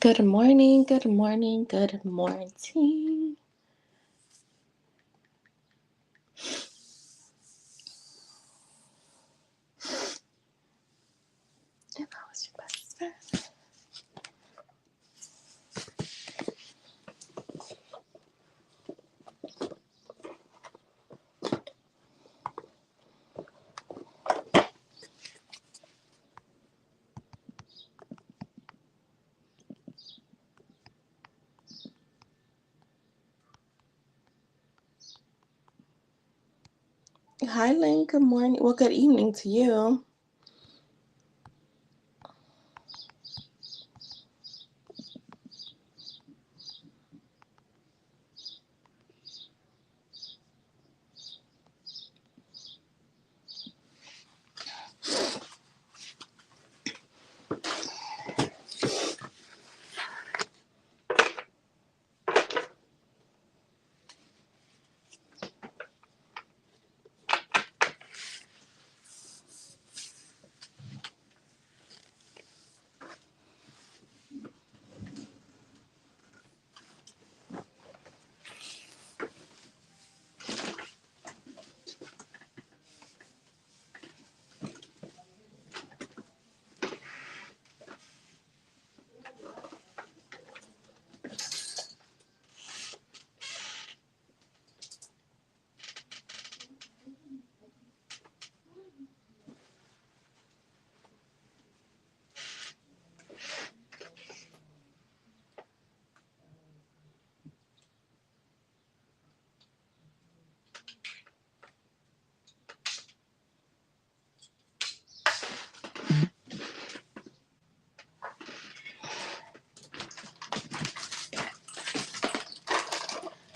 Good morning, good morning, good morning. If I was your best friend. Hi, Lynn. Good morning. Well, good evening to you.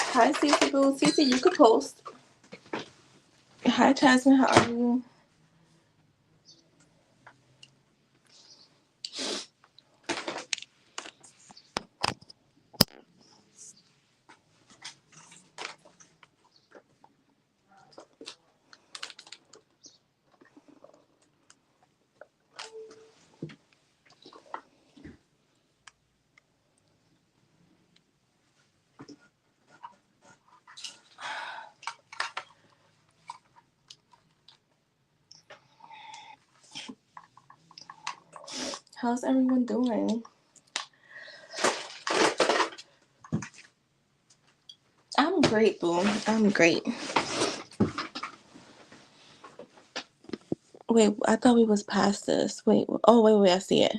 Hi, Cece Boo. Cece, you could post. Hi, Jasmine. How are you? How's everyone doing? I'm great, Boo. I'm great. Wait, I thought we was past this. Wait. Oh, wait. I see it.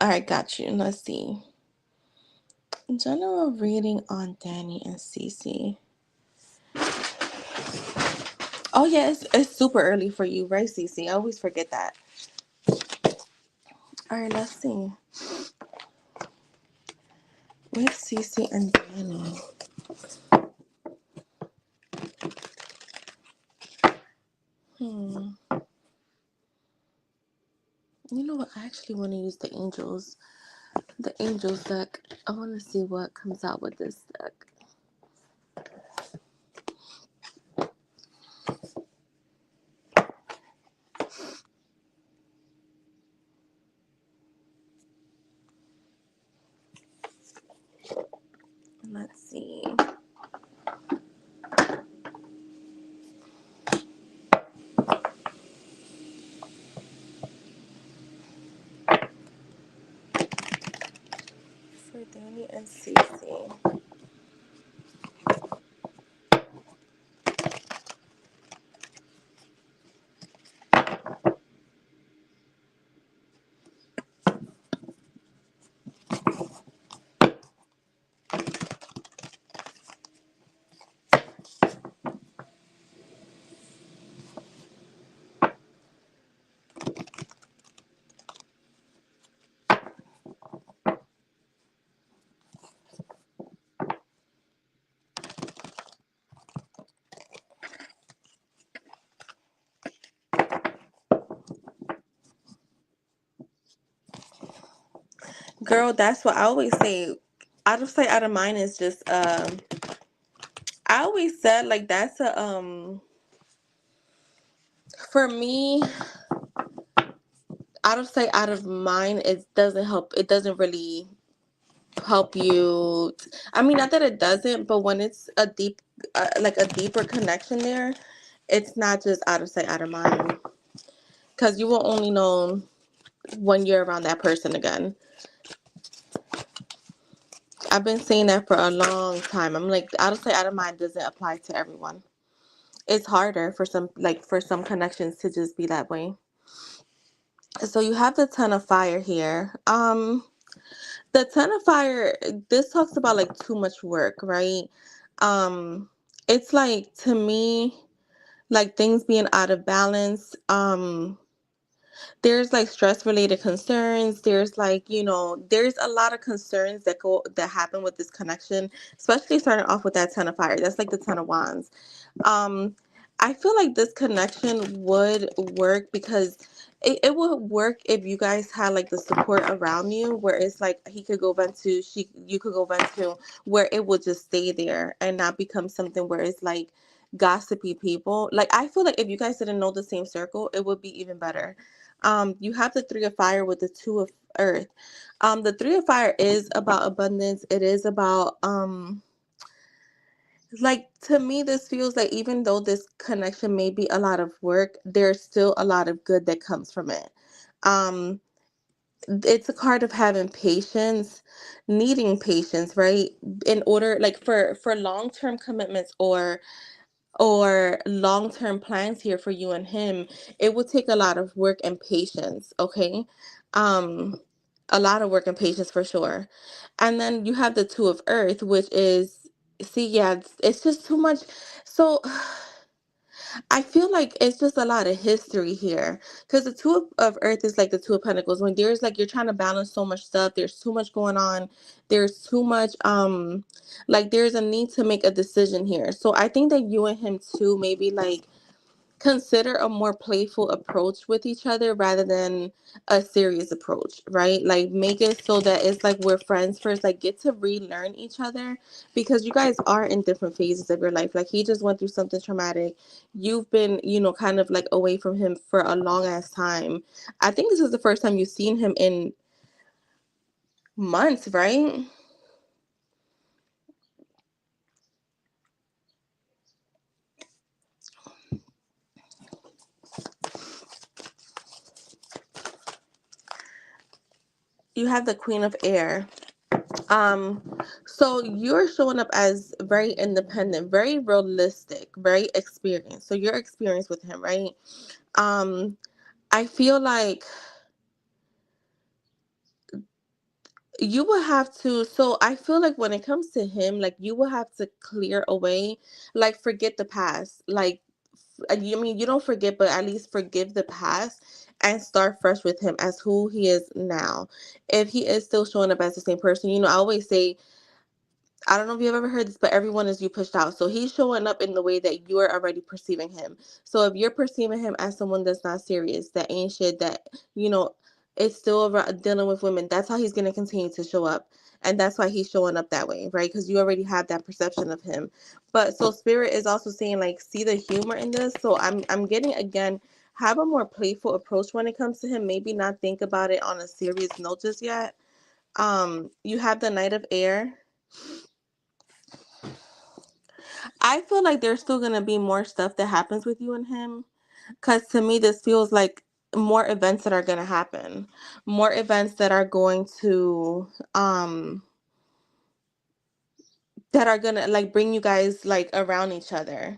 All right, got you. Let's see. General reading on Danny and Cece. Oh, yeah, it's super early for you, right, Cece? I always forget that. All right, let's see. With Cece and Danny. You know what? I actually want to use the angels deck. I want to see what comes out with this deck. Let's see. For Danny and Cece. Girl, that's what I always say. Out of sight, out of mind is just I always said like that's a for me out of sight, out of mind, it doesn't help. It doesn't really help you. I mean, not that it doesn't, but when it's a deep, like a deeper connection there, it's not just out of sight, out of mind. Because you will only know when you're around that person again. I've been saying that for a long time. I'm like, out of sight, out of mind doesn't apply to everyone. It's harder for some, like for some connections to just be that way. So you have the Ton of Fire here. The Ton of Fire, this talks about like too much work, right? Um, it's like, to me, like things being out of balance. There's like stress related concerns. There's like, there's a lot of concerns that happen with this connection, especially starting off with that Ton of Fire. That's like the Ten of Wands. um I feel like this connection would work because it would work if you guys had like the support around you, where it's like he could go vent to, you could go vent to, where it would just stay there and not become something where it's like gossipy people. Like, I feel like if you guys didn't know the same circle, it would be even better. You have the Three of Fire with the Two of Earth. The Three of Fire is about abundance. It is about like, to me, this feels like even though this connection may be a lot of work, there's still a lot of good that comes from it. Um, it's a card of having patience, needing patience, right? In order, like for long-term commitments or long-term plans here for you and him, it would take a lot of work and patience, okay? Um, a lot of work and patience for sure. And then you have the Two of Earth, which is, see, yeah, it's just too much. So I feel like it's just a lot of history here, because the Two of Earth is like the Two of Pentacles. When there's like, you're trying to balance so much stuff, there's too much going on, there's too much like there's a need to make a decision here. So I think that you and him too maybe like consider a more playful approach with each other rather than a serious approach, right? Like, make it so that it's like we're friends first, like get to relearn each other, because you guys are in different phases of your life. Like, he just went through something traumatic. You've been, kind of like away from him for a long ass time. I think this is the first time you've seen him in months, right? You have the Queen of Air. Um, so you're showing up as very independent, very realistic, very experienced. So your experience with him, right? Um, I feel like you will have to, so I feel like when it comes to him, like you will have to clear away, like forget the past. Like, I mean, you don't forget, but at least forgive the past and start fresh with him as who he is now. If he is still showing up as the same person, I always say, I don't know if you've ever heard this, but everyone is you pushed out. So he's showing up in the way that you are already perceiving him. So if you're perceiving him as someone that's not serious, that ain't shit, that, you know, it's still dealing with women, that's how he's going to continue to show up. And that's why he's showing up that way, right? Because you already have that perception of him. But so Spirit is also saying, like, see the humor in this. So I'm getting, again, have a more playful approach when it comes to him. Maybe not think about it on a serious note just yet. You have the Knight of Air. I feel like there's still gonna be more stuff that happens with you and him. Cause to me, this feels like more events that are gonna happen, more events that are going to, that are gonna like bring you guys like around each other.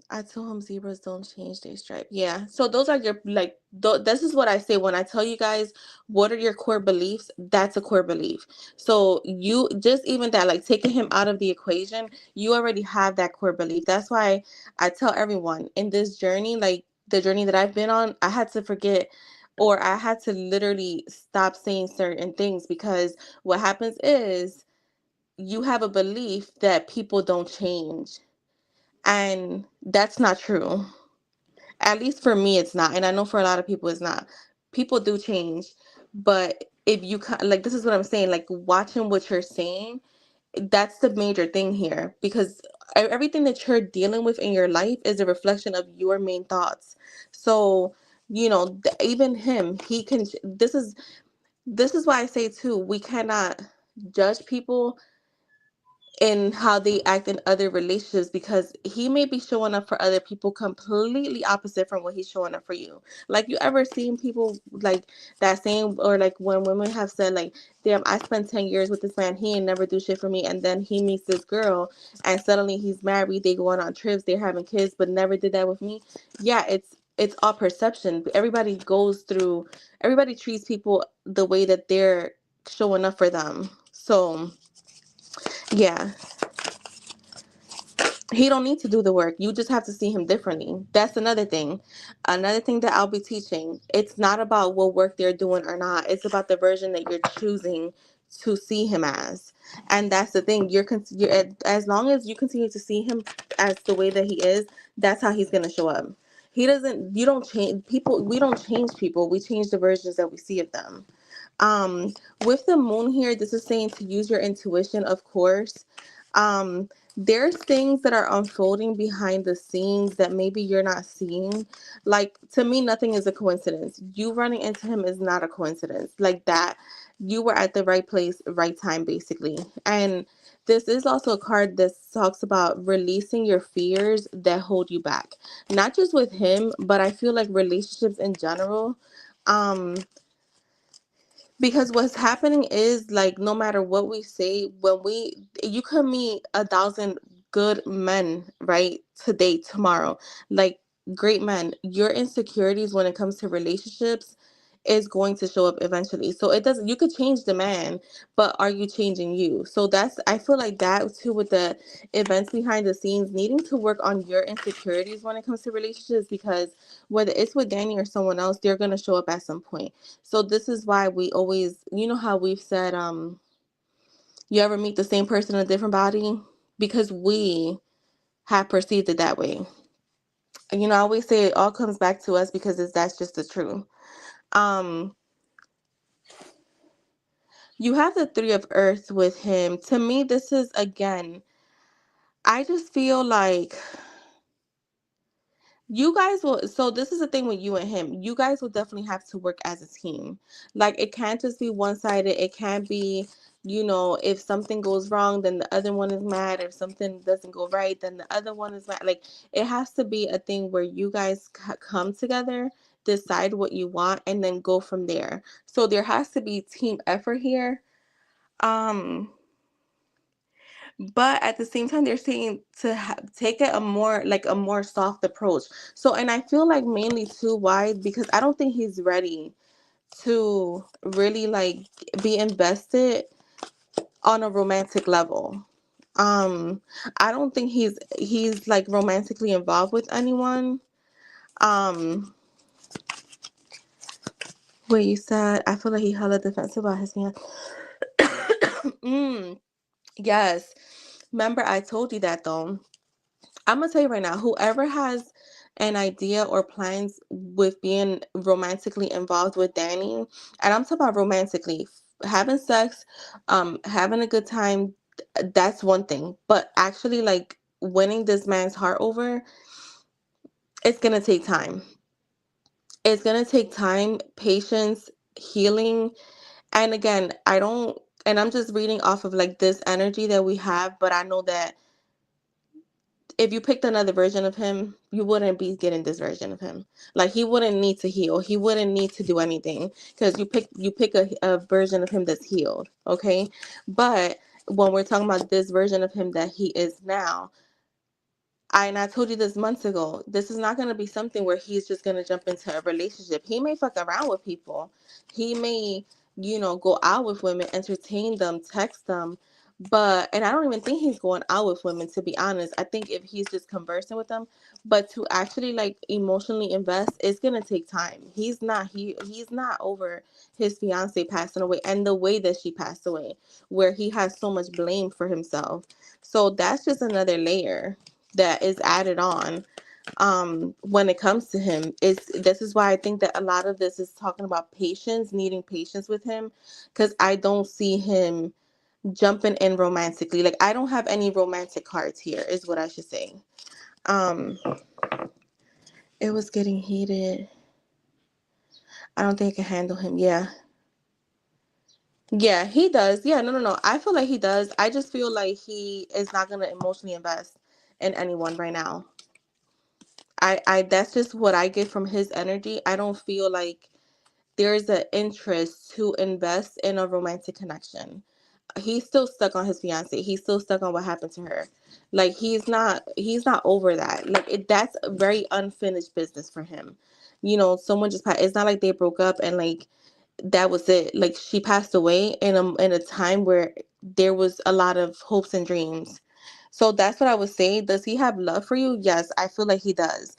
I told him zebras don't change their stripe. Yeah. So those are your, like, this is what I say when I tell you guys what are your core beliefs. That's a core belief. So you just, even that, like taking him out of the equation, you already have that core belief. That's why I tell everyone in this journey, like the journey that I've been on, I had to forget, or I had to literally stop saying certain things, because what happens is you have a belief that people don't change, and that's not true. At least for me, it's not. And I know for a lot of people, it's not. People do change. But if you, like, this is what I'm saying, like, watching what you're saying, that's the major thing here, because everything that you're dealing with in your life is a reflection of your main thoughts. So, even him, he can. This is why I say too, we cannot judge people in how they act in other relationships, because he may be showing up for other people completely opposite from what he's showing up for you. Like, you ever seen people like that saying, or like when women have said like, damn, I spent 10 years with this man, he ain't never do shit for me, and then he meets this girl and suddenly he's married, they go on trips, they're having kids, but never did that with me. Yeah, it's all perception. Everybody treats people the way that they're showing up for them. So yeah, he don't need to do the work. You just have to see him differently. That's another thing. Another thing that I'll be teaching. It's not about what work they're doing or not. It's about the version that you're choosing to see him as. And that's the thing. As long as you continue to see him as the way that he is, that's how he's gonna show up. He doesn't. You don't change people. We don't change people. We change the versions that we see of them. Um, with the moon here, this is saying to use your intuition, of course. There's things that are unfolding behind the scenes that maybe you're not seeing. Like, to me, nothing is a coincidence. You running into him is not a coincidence. Like that, you were at the right place, right time, basically. And this is also a card that talks about releasing your fears that hold you back. Not just with him, but I feel like relationships in general. Um, because what's happening is, like, no matter what we say, you could meet 1,000 good men, right? Today, tomorrow, like great men. Your insecurities when it comes to relationships is going to show up eventually. So it doesn't, you could change the man, but are you changing you? So I feel like that too, with the events behind the scenes, needing to work on your insecurities when it comes to relationships, because whether it's with Danny or someone else, they're going to show up at some point. So this is why we always, how we've said, you ever meet the same person in a different body? Because we have perceived it that way. I always say it all comes back to us, because that's just the truth. Um, you have the Three of Earth with him. To me, this is, again, I just feel like you guys will. So this is the thing with you and him. You guys will definitely have to work as a team. Like, it can't just be one sided. It can't be, if something goes wrong, then the other one is mad. If something doesn't go right, then the other one is mad. Like, it has to be a thing where you guys come together, decide what you want, and then go from there. So there has to be team effort here. Um, but at the same time, they're saying to take it a more soft approach. So, and I feel like mainly too, why? Because I don't think he's ready to really, like, be invested on a romantic level. um I don't think he's like romantically involved with anyone. um where you said, I feel like he hella defensive about his man. mm, yes, remember I told you that, though. I'm gonna tell you right now, whoever has an idea or plans with being romantically involved with Danny, and I'm talking about romantically, having sex, having a good time, that's one thing. But actually, like, winning this man's heart over, it's gonna take time. It's gonna take time, patience, healing. And again, I don't, and I'm just reading off of like this energy that we have, but I know that if you picked another version of him, you wouldn't be getting this version of him. Like, he wouldn't need to heal. He wouldn't need to do anything, because you pick a version of him that's healed. Okay, but when we're talking about this version of him that he is now, and I told you this months ago, this is not going to be something where he's just going to jump into a relationship. He may fuck around with people. He may, go out with women, entertain them, text them. And I don't even think he's going out with women, to be honest. I think if he's just conversing with them, but to actually, like, emotionally invest, it's going to take time. He's not over his fiance passing away and the way that she passed away, where he has so much blame for himself. So that's just another layer that is added on. When it comes to him, this is why I think that a lot of this is talking about patience, needing patience with him, because I don't see him jumping in romantically. Like, I don't have any romantic cards here, is what I should say. um It was getting heated. I don't think I can handle him. Yeah. Yeah, he does. Yeah, no, no, no. I feel like he does. I just feel like he is not going to emotionally invest in anyone right now. That's just what I get from his energy. I don't feel like there's an interest to invest in a romantic connection. He's still stuck on his fiance. He's still stuck on what happened to her. Like he's not over that. Like that's a very unfinished business for him. Someone just it's not like they broke up and like that was it. Like she passed away in a time where there was a lot of hopes and dreams. So that's what I would say. Does he have love for you? Yes, I feel like he does.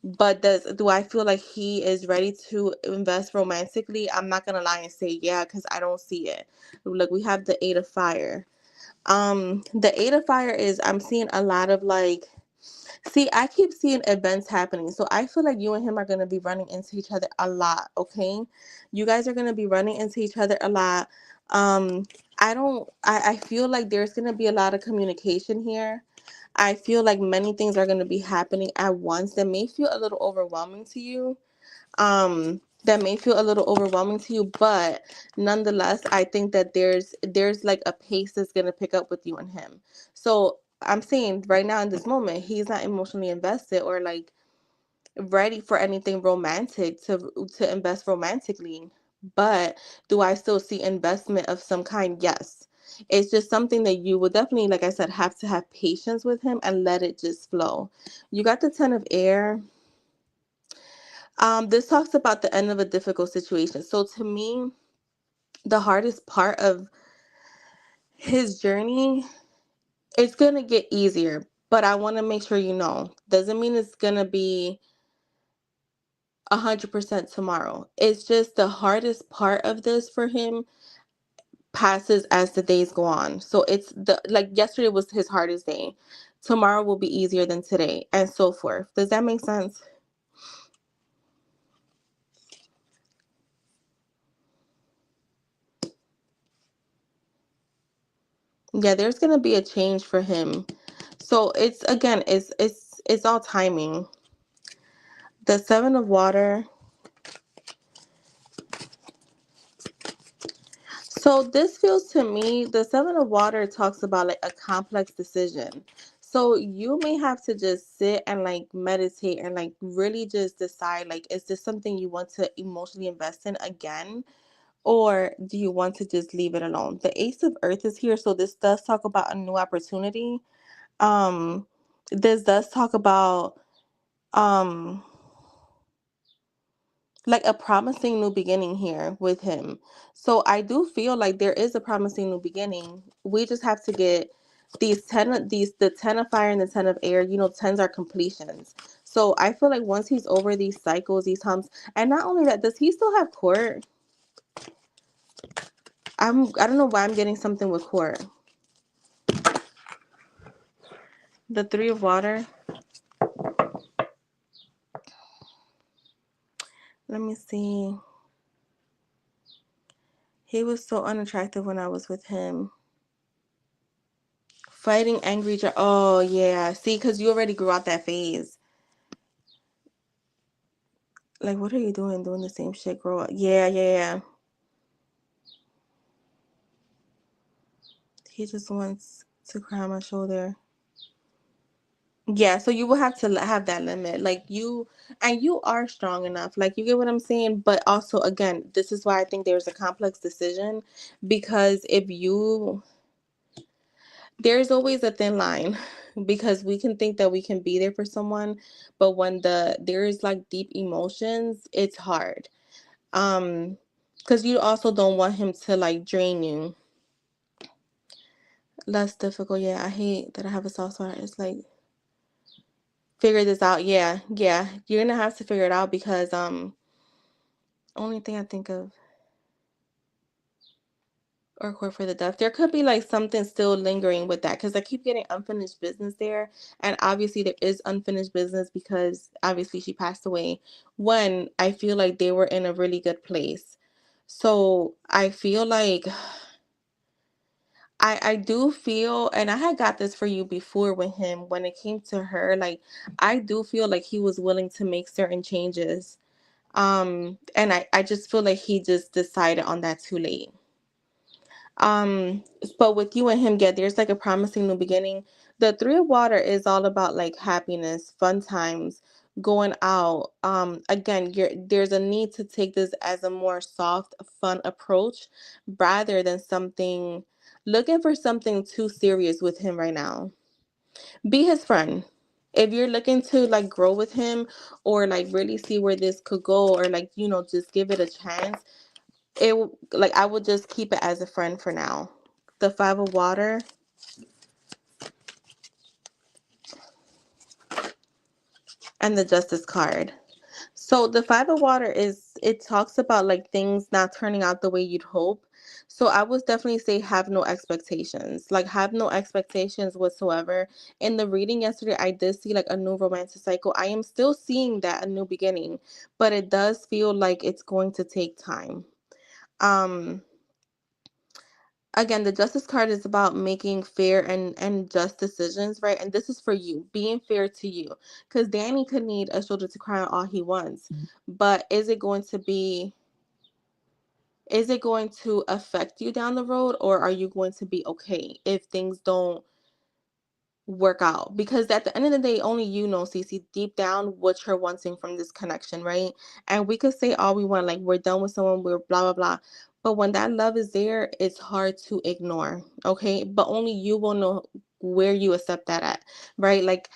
But do I feel like he is ready to invest romantically? I'm not gonna lie and say yeah, because I don't see it. Look, we have the Eight of Fire. The Eight of Fire is I'm seeing a lot of like see, I keep seeing events happening. So I feel like you and him are going to be running into each other a lot, okay? You guys are going to be running into each other a lot. Um I feel like there's going to be a lot of communication here. I feel like many things are going to be happening at once that may feel a little overwhelming to you. But nonetheless, I think that there's like a pace that's going to pick up with you and him. So I'm saying right now in this moment he's not emotionally invested or like ready for anything romantic to invest romantically. But do I still see investment of some kind? Yes. It's just something that you will definitely, like I said, have to have patience with him and let it just flow. You got the Ten of Air. This talks about the end of a difficult situation. So to me, the hardest part of his journey, it's gonna get easier. But I want to make sure you know, doesn't mean it's gonna be 100% tomorrow. It's just the hardest part of this for him passes as the days go on. So it's the like yesterday was his hardest day. Tomorrow will be easier than today, and so forth. Does that make sense? Yeah, there's gonna be a change for him. So it's again, it's all timing. The Seven of Water. So this feels to me, the Seven of Water talks about like a complex decision. So you may have to just sit and like meditate and like really just decide like, is this something you want to emotionally invest in again? Or do you want to just leave it alone? The Ace of Earth is here, so this does talk about a new opportunity. Um, this does talk about um like a promising new beginning here with him. So I do feel like there is a promising new beginning. We just have to get the 10 of fire and the 10 of air, tens are completions. So I feel like once he's over these cycles, these humps, and not only that, does he still have court? I don't know why I'm getting something with court. The Three of Water. Let me see. He was so unattractive when I was with him. Fighting angry. Oh yeah. See, because you already grew out that phase. Like, what are you doing? Doing the same shit, grow up. Yeah, yeah, yeah. He just wants to cry on my shoulder. Yeah, so you will have to have that limit. Like, and you are strong enough. Like, you get what I'm saying? But also, again, this is why I think there's a complex decision. Because there's always a thin line. Because we can think that we can be there for someone. But when there's like deep emotions, it's hard. Um, because you also don't want him to like drain you. Less difficult. Yeah, I hate that I have a soft spot. It's like figure this out. Yeah, yeah. You're gonna have to figure it out because only thing I think of or court for the deaf. There could be like something still lingering with that because I keep getting unfinished business there, and obviously there is unfinished business because obviously she passed away when I feel like they were in a really good place. So I feel like I do feel, and I had got this for you before with him when it came to her, like I do feel like he was willing to make certain changes. And I just feel like he just decided on that too late. Um, but with you and him, yeah, there's like a promising new beginning. The three of water is all about like happiness, fun times, going out. Again, there's a need to take this as a more soft, fun approach rather than something looking for something too serious with him right now. Be his friend. If you're looking to like grow with him or like really see where this could go or like, just give it a chance, like I would just keep it as a friend for now. The five of water and the justice card. So the five of water it talks about like things not turning out the way you'd hope. So I would definitely say have no expectations. Like have no expectations whatsoever. In the reading yesterday, I did see like a new romantic cycle. I am still seeing that a new beginning, but it does feel like it's going to take time. Um Again, the justice card is about making fair and just decisions, right? And this is for you, being fair to you, because Danny could need a shoulder to cry on all he wants, but is it going to affect you down the road, or are you going to be okay if things don't work out? Because at the end of the day, only you know, Cece, deep down what you're wanting from this connection, right? And we could say all we want, like we're done with someone, we're blah blah blah. But when that love is there, it's hard to ignore, okay? But only you will know where you accept that at, right? Like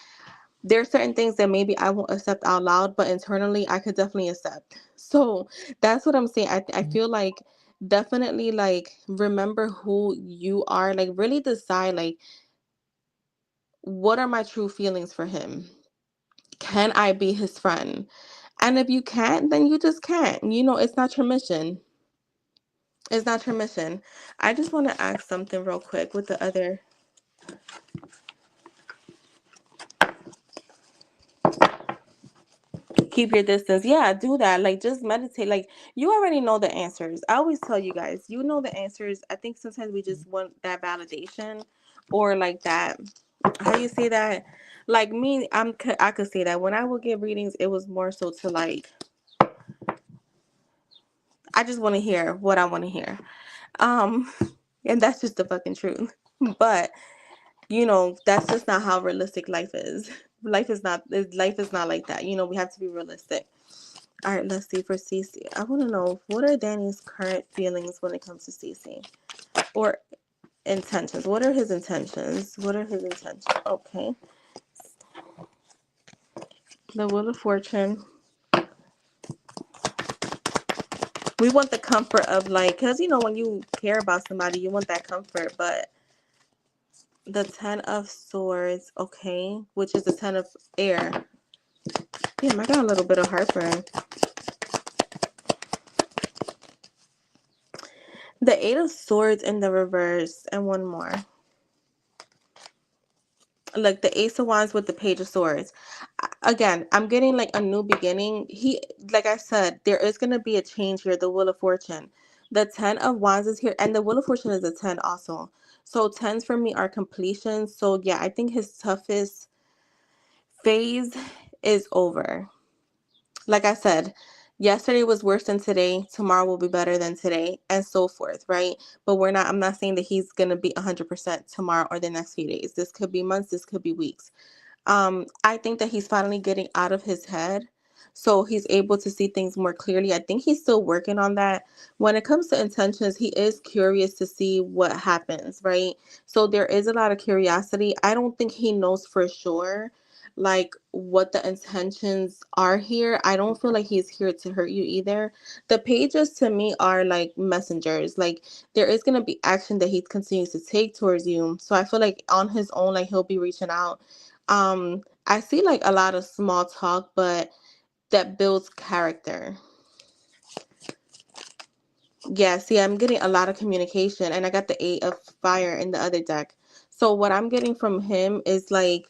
there are certain things that maybe I won't accept out loud, but internally I could definitely accept. So that's what I'm saying. I feel like definitely like remember who you are, like really decide like what are my true feelings for him? Can I be his friend? And if you can't, then you just can't. It's not your mission. It's not your mission. I just want to ask something real quick with the other. Keep your distance. Yeah, do that. Like, just meditate. Like, you already know the answers. I always tell you guys, you know the answers. I think sometimes we just want that validation or like that. How you say that? Like me, I could say that when I would get readings, it was more so to like, I just want to hear what I want to hear. Um, and that's just the fucking truth. But that's just not how realistic life is. Life is not like that. We have to be realistic. All right, let's see for Cece. I want to know what are Danny's current feelings when it comes to Cece or intentions. What are his intentions? What are his intentions? Okay, the Wheel of Fortune. We want the comfort of like, because when you care about somebody, you want that comfort, but the Ten of Swords, okay, which is the Ten of Air. Damn, I got a little bit of heartburn. The Eight of Swords in the reverse, and one more. Like the Ace of Wands with the Page of Swords. Again, I'm getting like a new beginning. Like I said, there is going to be a change here. The Wheel of Fortune. The Ten of Wands is here, and the Wheel of Fortune is a 10 also. So tens for me are completion. So yeah, I think his toughest phase is over. Like I said, yesterday was worse than today. Tomorrow will be better than today, and so forth, right? But I'm not saying that he's going to be 100% tomorrow or the next few days. This could be months, this could be weeks. I think that he's finally getting out of his head. So he's able to see things more clearly. I think he's still working on that. When it comes to intentions, he is curious to see what happens, right? So there is a lot of curiosity. I don't think he knows for sure like what the intentions are here. I don't feel like he's here to hurt you either. The pages to me are like messengers. Like there is going to be action that he continues to take towards you. So I feel like on his own, like he'll be reaching out. I see like a lot of small talk, but that builds character. Yeah, see, I'm getting a lot of communication, and I got the Eight of Fire in the other deck. So what I'm getting from him is like,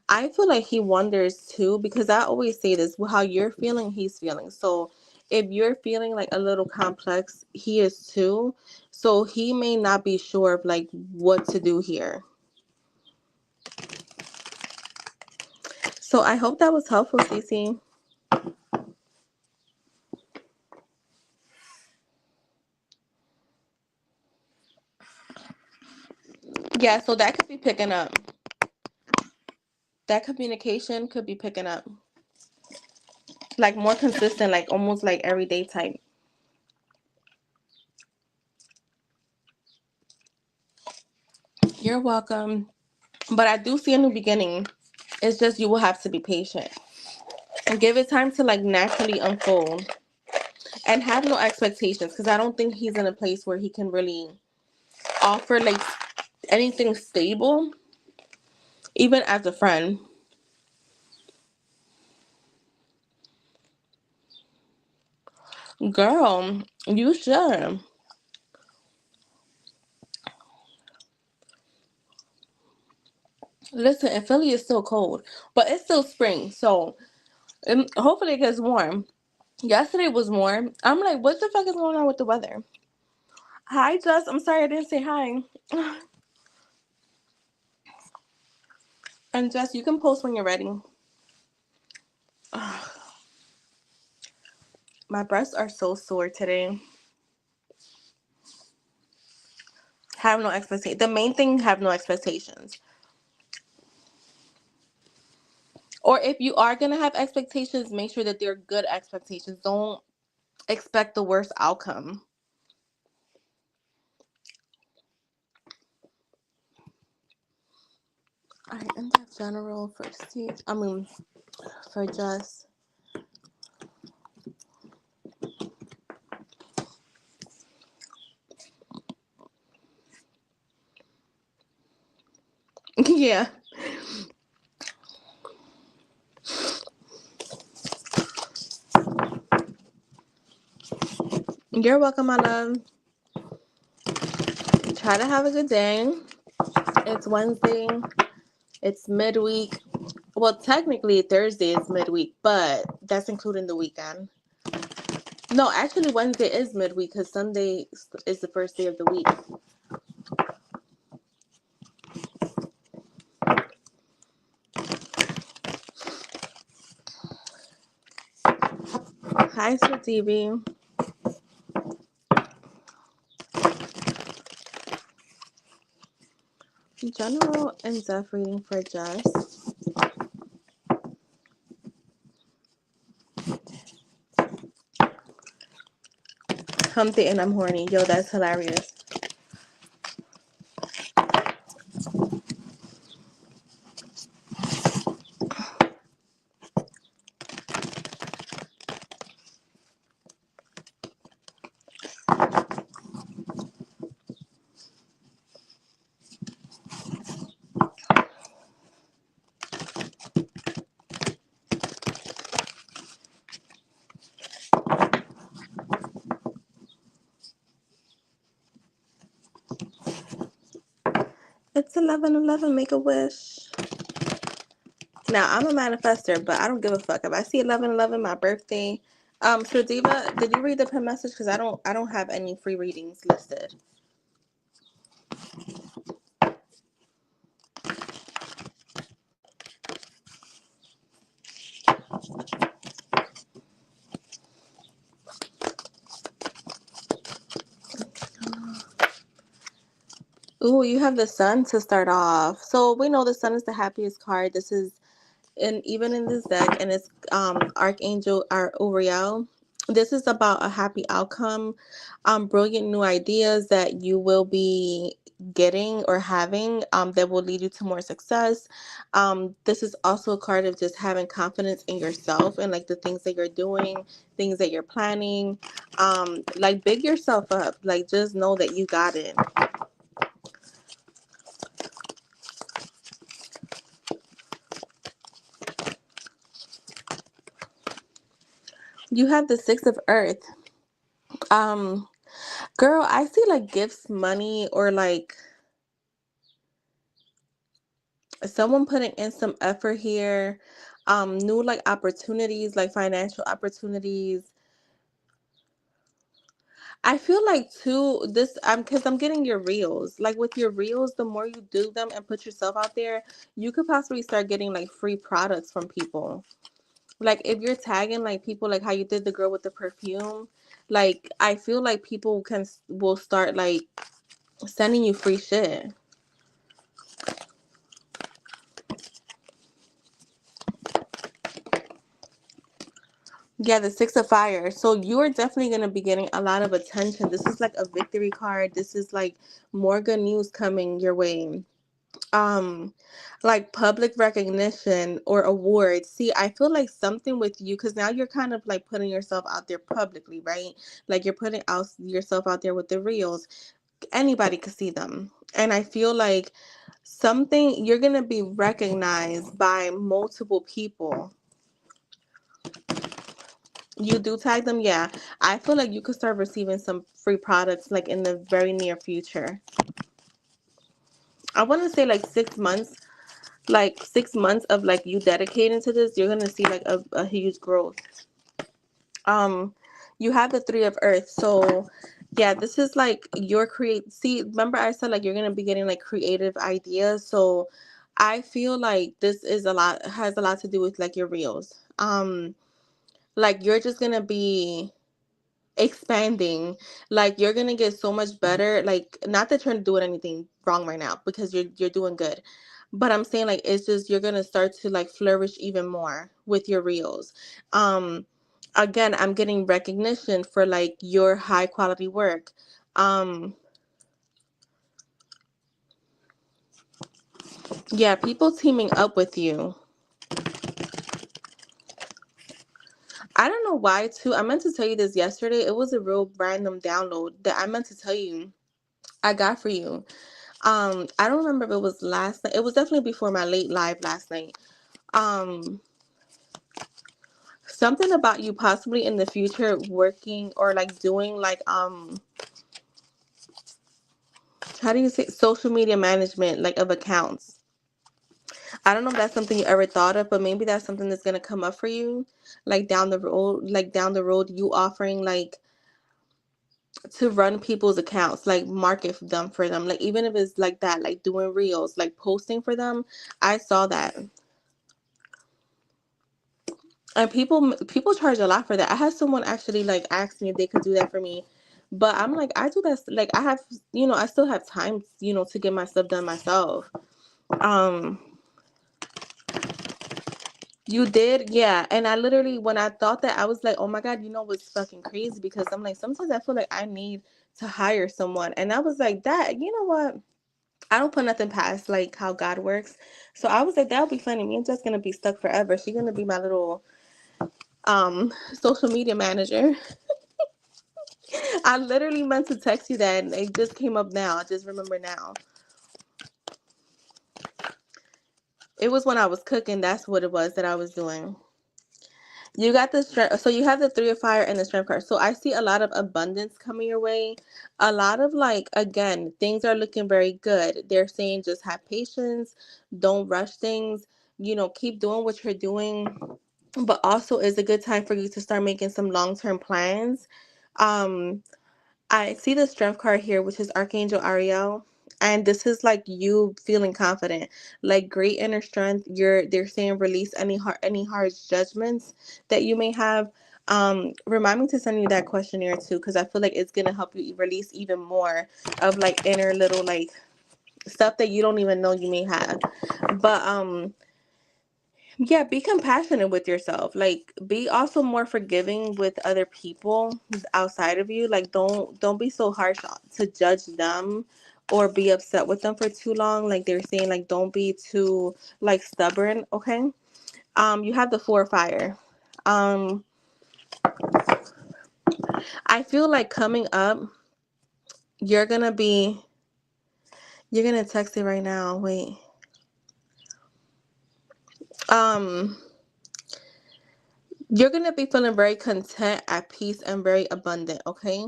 I feel like he wonders too, because I always say this, how you're feeling, he's feeling. So if you're feeling like a little complex, he is too. So he may not be sure of like what to do here. So I hope that was helpful, Cece. Yeah, so that could be picking up. That communication could be picking up. Like more consistent, like almost like everyday type. You're welcome. But I do see a new beginning. It's just you will have to be patient and give it time to like naturally unfold and have no expectations, because I don't think he's in a place where he can really offer like anything stable, even as a friend. Girl, you should. Listen, in Philly is still cold, but it's still spring, so hopefully it gets warm. Yesterday was warm. I'm like, what the fuck is going on with the weather? Hi, Jess. I'm sorry I didn't say hi. And Jess, you can post when you're ready. My breasts are so sore today. Have no expectations. The main thing, have no expectations. Or if you are going to have expectations, make sure that they're good expectations. Don't expect the worst outcome. Alright, and that's general for Steve. I mean, for Jess. Yeah. You're welcome, my love. Try to have a good day. It's Wednesday. It's midweek. Well, technically Thursday is midweek, but that's including the weekend. No, actually Wednesday is midweek because Sunday is the first day of the week. Hi, Sir TV. General and Zeph reading for Jess. Humpty and I'm horny. Yo, that's hilarious. It's 11:11. Make a wish. Now I'm a manifester, but I don't give a fuck if I see 11:11, my birthday. So Diva, did you read the pen message? Because I don't have any free readings listed. Ooh, you have the sun to start off. So we know the sun is the happiest card. This is, and even in this deck, and it's Archangel Uriel. This is about a happy outcome, brilliant new ideas that you will be getting or having, that will lead you to more success. This is also a card of just having confidence in yourself and like the things that you're doing, things that you're planning. Like big yourself up. Like just know that you got it. You have the Six of Earth. Um, Girl, I see like gifts, money, or like someone putting in some effort here. New like opportunities, like financial opportunities. I feel like too this because I'm getting your reels. Like with your reels, the more you do them and put yourself out there, you could possibly start getting like free products from people. Like if you're tagging like people, like how you did the girl with the perfume, like I feel like people will start like sending you free shit. Yeah, the Six of Fire. So you're definitely gonna be getting a lot of attention. This is like a victory card. This is like more good news coming your way. Um, like public recognition or awards. See, I feel like something with you because now you're kind of like putting yourself out there publicly, right? Like you're putting out yourself out there with the reels. Anybody could see them, and I feel like something you're gonna be recognized by multiple people. You do tag them, yeah. I feel like you could start receiving some free products like in the very near future. I want to say like 6 months, like 6 months of like you dedicating to this. You're gonna see like a huge growth. Um, you have the Three of Earth, so yeah, this is like your create. See, remember I said like you're gonna be getting like creative ideas. So I feel like this is a lot has a lot to do with like your reels. Like you're just gonna be expanding, like you're gonna get so much better, like not that you're doing anything wrong right now because you're doing good, but I'm saying like it's just you're gonna start to like flourish even more with your reels. um Again, I'm getting recognition for like your high quality work. um yeah, people teaming up with you. I don't know why too. I meant to tell you this yesterday. It was a real random download that I meant to tell you I got for you. I don't remember if it was last night. It was definitely before my late live last night. Um, Something about you possibly in the future working or like doing like how do you say social media management like of accounts. I don't know if that's something you ever thought of, but maybe that's something that's gonna come up for you, like down the road, you offering like to run people's accounts, like market them for them, like even if it's like that, like doing reels, like posting for them. I saw that. And people charge a lot for that. I had someone actually like ask me if they could do that for me. But I'm like, I do that like I have, I still have time, to get my stuff done myself. Um you did? Yeah. And I literally when I thought that I was like, "Oh my God, what's fucking crazy?" Because I'm like sometimes I feel like I need to hire someone. And I was like, "That, you know what? I don't put nothing past like how God works." So I was like, "That'll be funny. Me and Jess gonna be stuck forever. She's gonna be my little social media manager." I literally meant to text you that, and it just came up now. I just remember now. It was when I was cooking. That's what it was that I was doing. You got the strength. So you have the Three of Fire and the Strength card. So I see a lot of abundance coming your way. A lot of like, again, things are looking very good. They're saying just have patience. Don't rush things. Keep doing what you're doing. But also, it's a good time for you to start making some long-term plans. Um, I see the strength card here, which is Archangel Ariel. And this is like you feeling confident, like great inner strength. They're saying release any harsh judgments that you may have. Remind me to send you that questionnaire too, because I feel like it's gonna help you release even more of like inner little like stuff that you don't even know you may have. But yeah, be compassionate with yourself. Like be also more forgiving with other people outside of you. Like don't be so harsh to judge them or be upset with them for too long. Like they're saying like don't be too like stubborn, okay? You have the Four of Fire. Um I feel like coming up you're going to be you're going to text it right now. Wait. Um you're going to be feeling very content, at peace and very abundant, okay?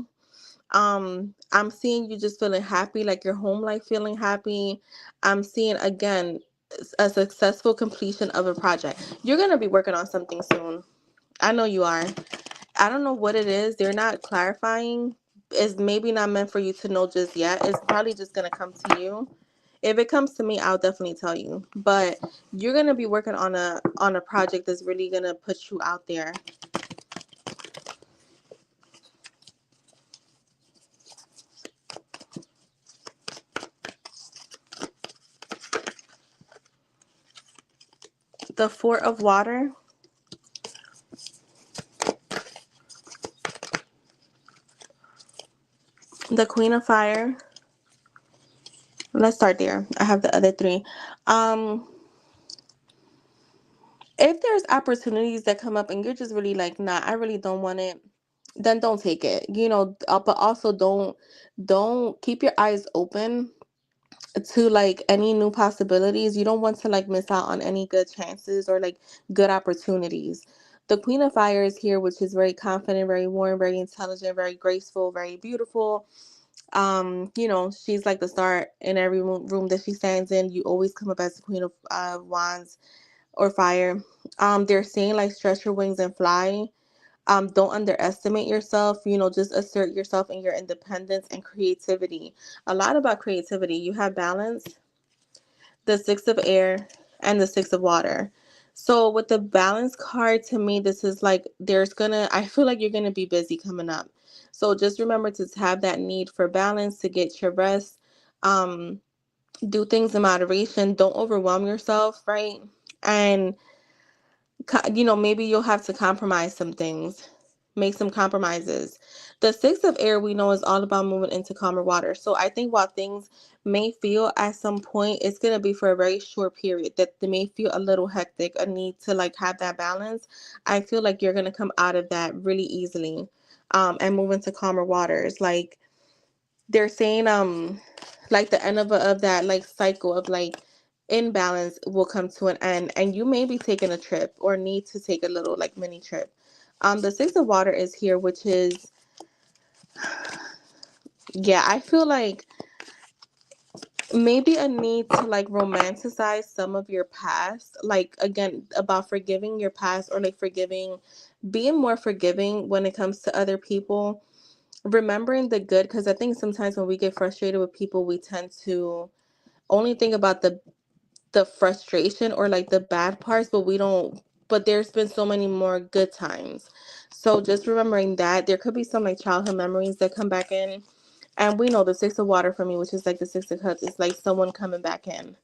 I'm seeing you just feeling happy, like your home life feeling happy. I'm seeing again a successful completion of a project. You're gonna be working on something soon. I know you are. I don't know what it is. They're not clarifying, is maybe not meant for you to know just yet. It's probably just gonna come to you. If it comes to me, I'll definitely tell you. But you're gonna be working on a project that's really gonna put you out there. The Four of Water, the Queen of Fire. Let's start there. I have the other three. Um, if there's opportunities that come up and you're just really like, nah, I really don't want it, then don't take it. But also don't keep your eyes open to like any new possibilities. You don't want to like miss out on any good chances or like good opportunities. The Queen of Fire is here, which is very confident, very warm, very intelligent, very graceful, very beautiful. She's like the star in every room that she stands in. You always come up as the Queen of Wands or Fire. They're saying like stretch your wings and fly. Don't underestimate yourself. Just assert yourself and your independence and creativity. A lot about creativity. You have balance, the Six of Air, and the Six of Water. So with the balance card, to me, this is like I feel like you're gonna be busy coming up. So just remember to have that need for balance, to get your rest. Um, do things in moderation. Don't overwhelm yourself, right? And maybe you'll have to compromise some things, make some compromises. The Six of Air, we know, is all about moving into calmer water. So I think while things may feel at some point, it's going to be for a very short period that they may feel a little hectic, a need to like have that balance. I feel like you're going to come out of that really easily, and move into calmer waters. Like they're saying, like the end of that like cycle of like imbalance will come to an end, and you may be taking a trip or need to take a little like mini trip. The Six of Water is here, which is, yeah, I feel like maybe a need to like romanticize some of your past, like again about forgiving your past, or like being more forgiving when it comes to other people, remembering the good, because I think sometimes when we get frustrated with people, we tend to only think about the frustration or like the bad parts, but we don't but there's been so many more good times. So just remembering that there could be some like childhood memories that come back in. And we know the Six of Water for me, which is like the Six of Cups, is like someone coming back in.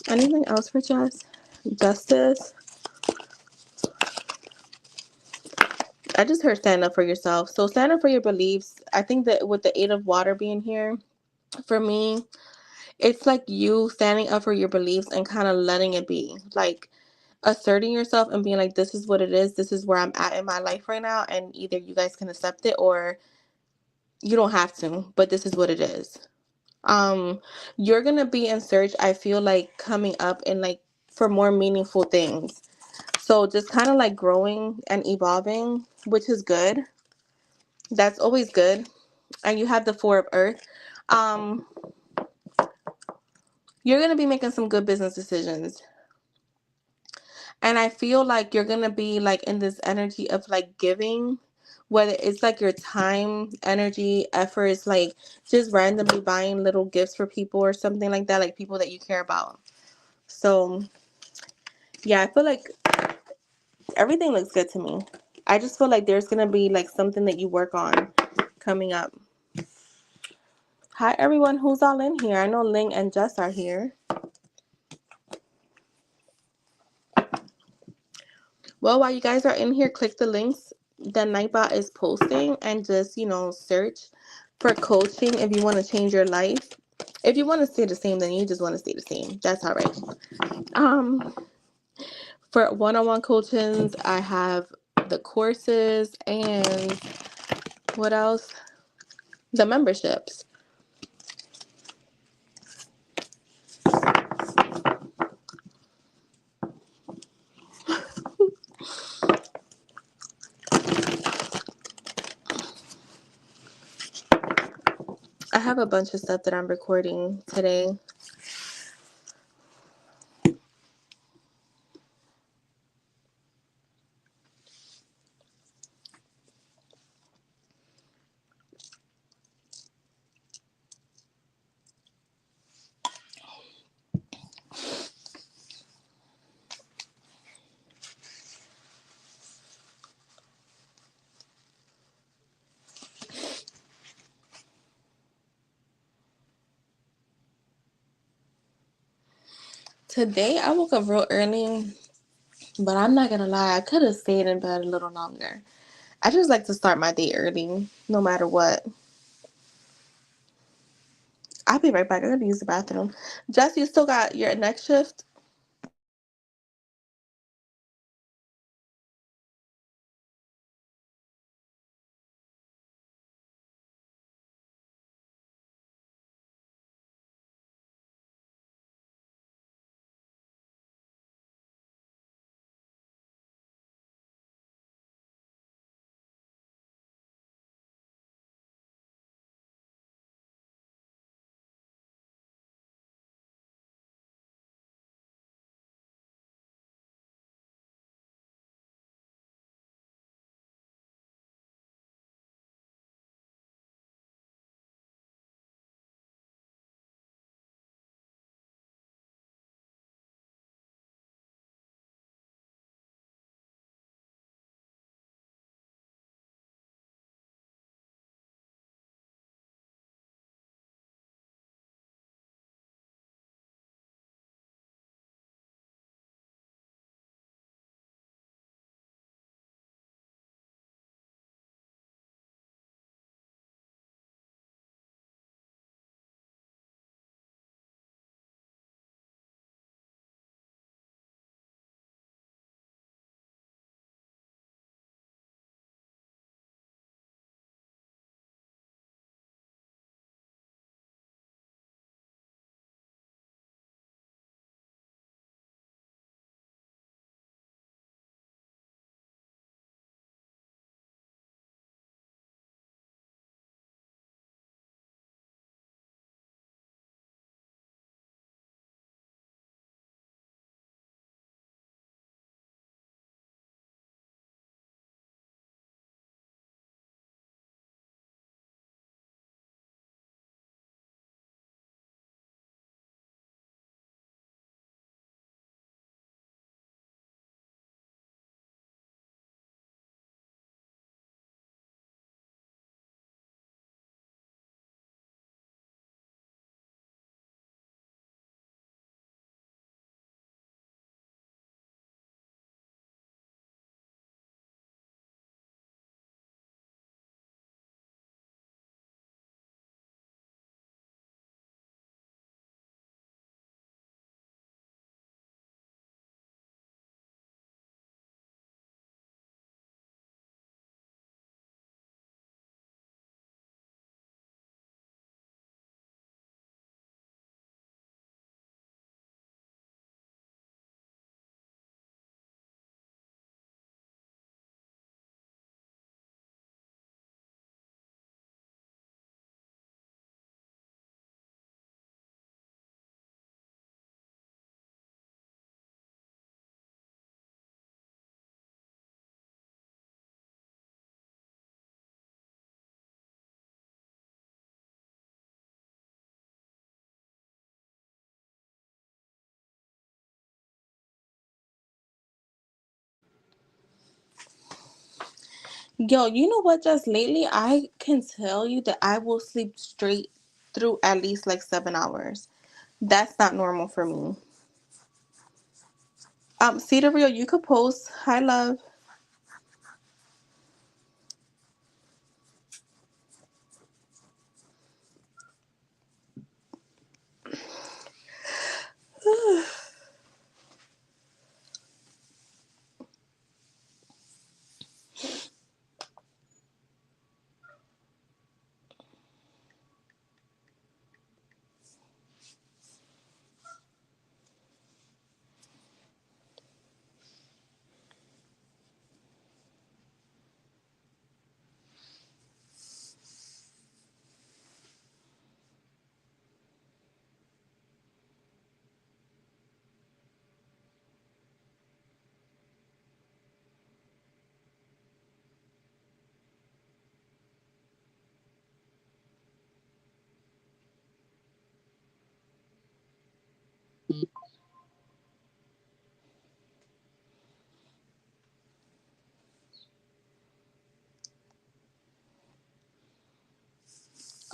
Anything else for Justice? I just heard stand up for yourself. So stand up for your beliefs. I think that with the Eight of Water being here, for me, it's like you standing up for your beliefs and kind of letting it be. Like asserting yourself and being like, this is what it is. This is where I'm at in my life right now. And either you guys can accept it or you don't have to, but this is what it is. Um, you're going to be in search, I feel like, coming up in like for more meaningful things. So just kind of like growing and evolving, which is good. That's always good. And you have the Four of Earth. Um, you're going to be making some good business decisions. And I feel like you're going to be like in this energy of like giving, whether it's like your time, energy, efforts, like just randomly buying little gifts for people or something like that, like people that you care about. So, yeah, I feel like everything looks good to me. I just feel like there's going to be like something that you work on coming up. Hi, everyone who's all in here. I know Ling and Jess are here. Well, while you guys are in here, click the links that Nightbot is posting and just, search for coaching if you want to change your life. If you want to stay the same, then you just want to stay the same. That's all right. For one-on-one coachings, I have the courses and what else? The memberships. I have a bunch of stuff that I'm recording today. Today I woke up real early, but I'm not gonna lie, I could have stayed in bed a little longer. I just like to start my day early, no matter what. I'll be right back. I gotta use the bathroom. Jess, you still got your next shift? Yo, you know what? Just lately, I can tell you that I will sleep straight through at least like 7 hours. That's not normal for me. Cedar Real, you could post. Hi, love.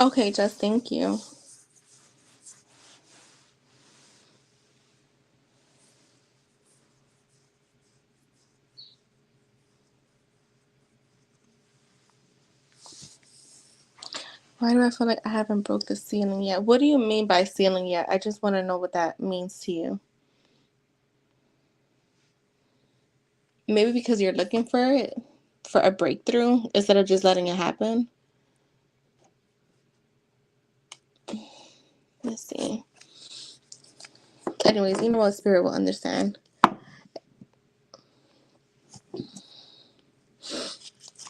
Okay, just thank you. Why do I feel like I haven't broke the ceiling yet? What do you mean by ceiling yet? I just want to know what that means to you. Maybe because you're looking for it, for a breakthrough, instead of just letting it happen. Let's see. Anyways, you know what? Spirit will understand.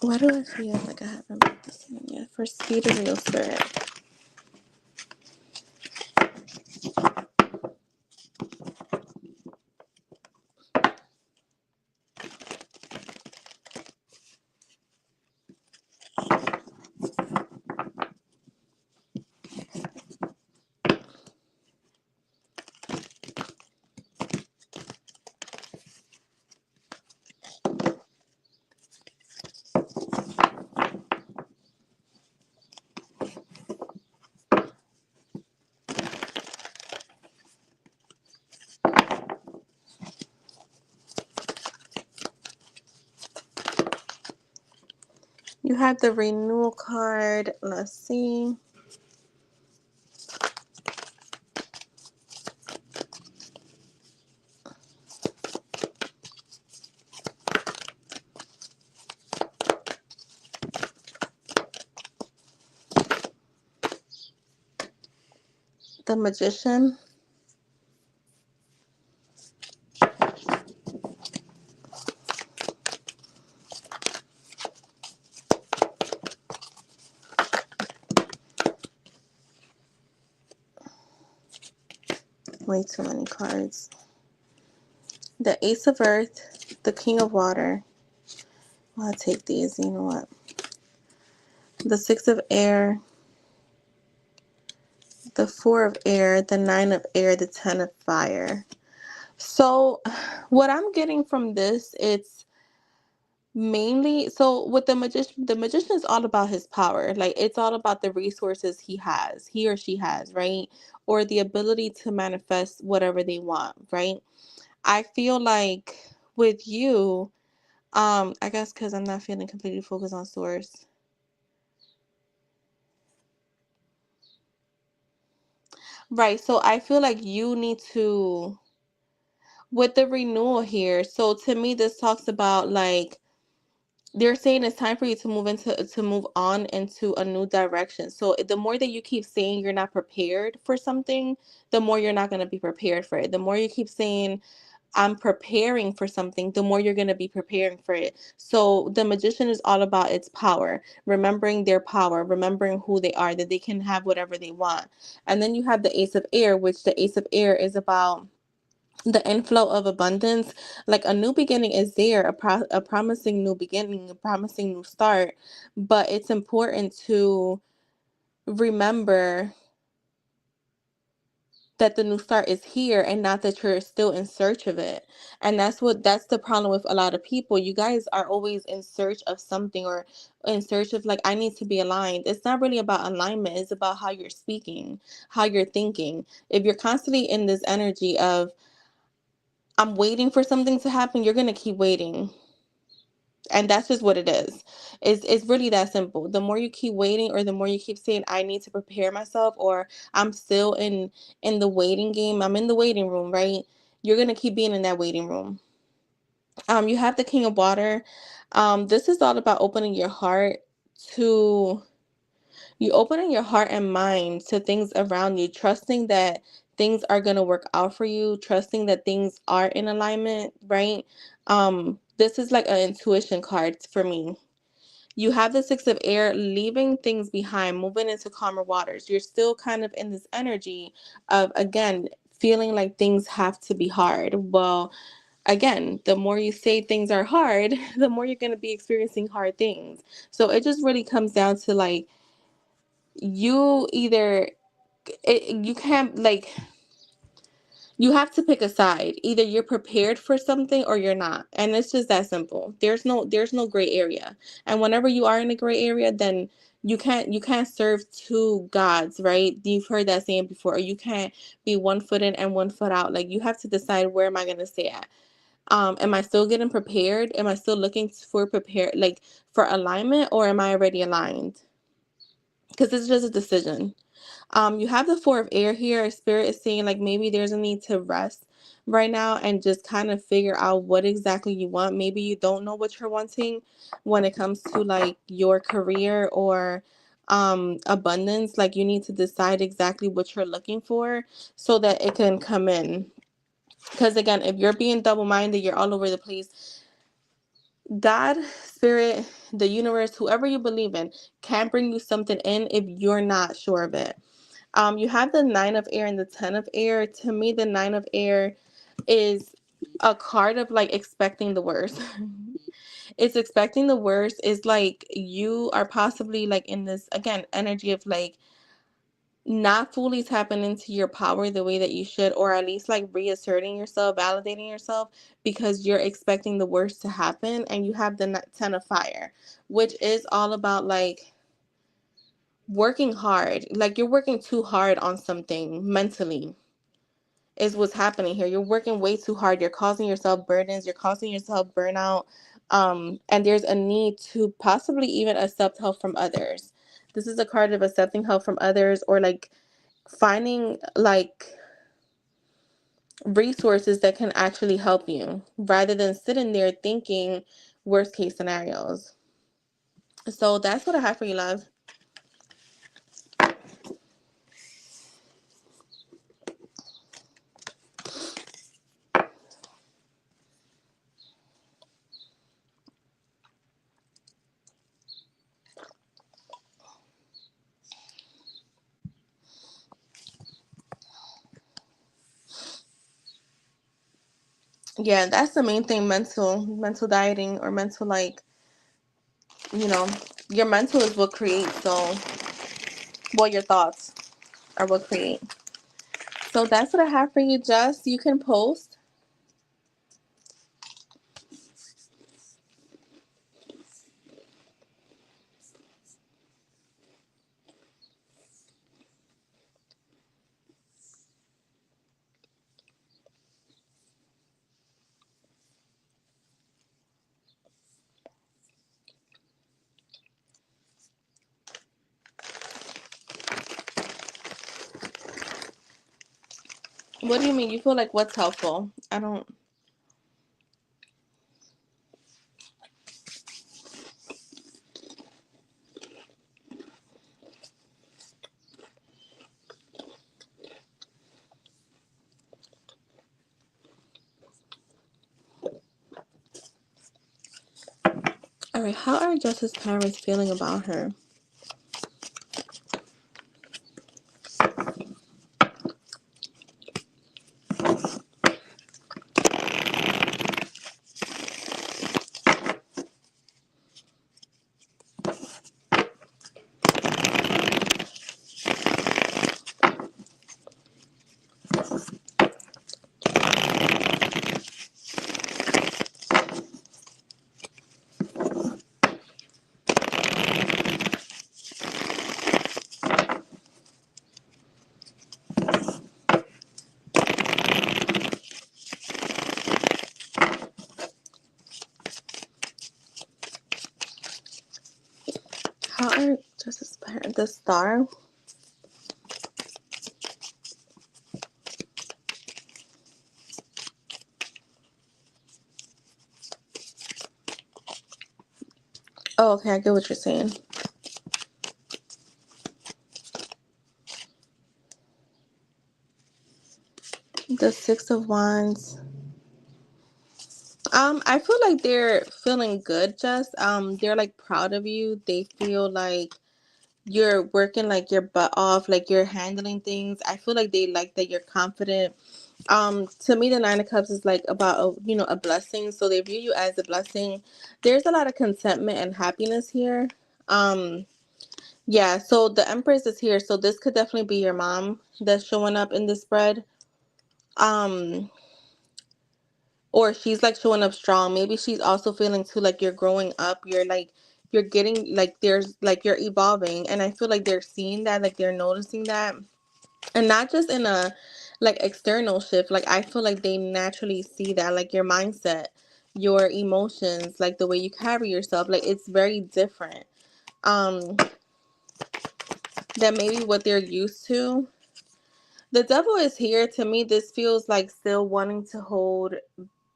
Why do I feel like I haven't broke the ceiling yet? For speed of real spirit. You have the renewal card. Let's see. The Magician. Way too many cards. The Ace of Earth. The King of Water. I'll take these. You know what? The Six of Air. The Four of Air. The Nine of Air. The Ten of Fire. So what I'm getting from this, it's mainly, so with the magician is all about his power. Like, it's all about the resources he or she has, right? Or the ability to manifest whatever they want, right? I feel like with you, I guess because I'm not feeling completely focused on source. Right. So I feel like you need to, with the renewal here. So to me, this talks about like, they're saying it's time for you to move on into a new direction. So the more that you keep saying you're not prepared for something, the more you're not going to be prepared for it. The more you keep saying I'm preparing for something, the more you're going to be preparing for it. So the magician is all about its power, remembering their power, remembering who they are, that they can have whatever they want. And then you have the ace of air, which the ace of air is about the inflow of abundance. Like, a new beginning is there, a promising new beginning, a promising new start. But it's important to remember that the new start is here, and not that you're still in search of it. And that's the problem with a lot of people. You guys are always in search of something, or in search of, like, I need to be aligned. It's not really about alignment. It's about how you're speaking, how you're thinking. If you're constantly in this energy of I'm waiting for something to happen, you're gonna keep waiting. And that's just what it is. It's really that simple. The more you keep waiting, or the more you keep saying I need to prepare myself, or I'm still in the waiting game, I'm in the waiting room, right? You're gonna keep being in that waiting room. You have the King of Water. This is all about opening your heart to you opening your heart and mind to things around you, trusting that things are going to work out for you, trusting that things are in alignment, right? This is like an intuition card for me. You have the Six of Air, leaving things behind, moving into calmer waters. You're still kind of in this energy of, again, feeling like things have to be hard. Well, again, the more you say things are hard, the more you're going to be experiencing hard things. So it just really comes down to, like, you either you can't, like, you have to pick a side. Either you're prepared for something or you're not, and it's just that simple. There's no gray area. And whenever you are in a gray area, then you can't serve two gods, right? You've heard that saying before. Or you can't be 1 foot in and 1 foot out. Like, you have to decide, where am I going to stay at? Am I still getting prepared? Am I still looking for alignment, or am I already aligned? because it's just a decision. You have the Four of Air here. Spirit is saying like maybe there's a need to rest right now and just kind of figure out what exactly you want. Maybe you don't know what you're wanting when it comes to like your career or abundance. Like you need to decide exactly what you're looking for so that it can come in. Because again, if you're being double-minded, you're all over the place. God, spirit, the universe, whoever you believe in, can bring you something in if you're not sure of it. You have the Nine of Air and the Ten of Air. To me, the Nine of Air is a card of like expecting the worst. It's expecting the worst. Is like you are possibly like in this again energy of like not fully tapping into your power the way that you should, or at least like reasserting yourself, validating yourself, because you're expecting the worst to happen. And you have the Ten of Fire, which is all about like working hard. Like you're working too hard on something mentally is what's happening here. You're working way too hard. You're causing yourself burdens. You're causing yourself burnout. And there's a need to possibly even accept help from others. This is a card of accepting help from others, or like finding like resources that can actually help you rather than sitting there thinking worst case scenarios. So that's what I have for you, love. Yeah, that's the main thing. Mental dieting, or mental like, you know, your mental is what creates. So, well, your thoughts are what create. So that's what I have for you, Jess. You can post. What do you mean? You feel like what's helpful? I don't. All right, how are Jess's parents feeling about her? How are Jess's parents? The Star. Oh, okay, I get what you're saying. The Six of Wands. I feel like they're feeling good, Jess. They're like proud of you. They feel like you're working like your butt off, like you're handling things. I feel like they like that you're confident. To me, the Nine of Cups is like about a blessing. So they view you as a blessing. There's a lot of contentment and happiness here. Yeah, so the Empress is here. So this could definitely be your mom that's showing up in the spread. Um, or she's like showing up strong. Maybe she's also feeling too like you're growing up. You're getting like there's like you're evolving, and I feel like they're seeing that, like they're noticing that, and not just in a like external shift. Like I feel like they naturally see that, like your mindset, your emotions, like the way you carry yourself, like it's very different. Um, than maybe what they're used to. The devil is here. To me, this feels like still wanting to hold,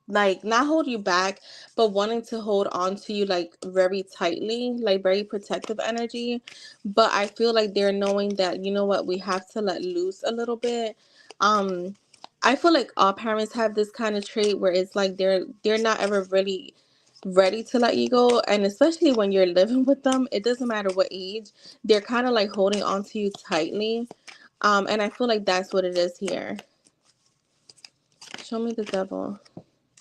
like not hold you back, but wanting to hold on to you like very tightly, like very protective energy. But I feel like they're knowing that, you know what, we have to let loose a little bit. Um, I feel like all parents have this kind of trait where it's like they're not ever really ready to let you go, and especially when you're living with them, it doesn't matter what age, they're kind of like holding on to you tightly. And I feel like that's what it is here. Show me the devil.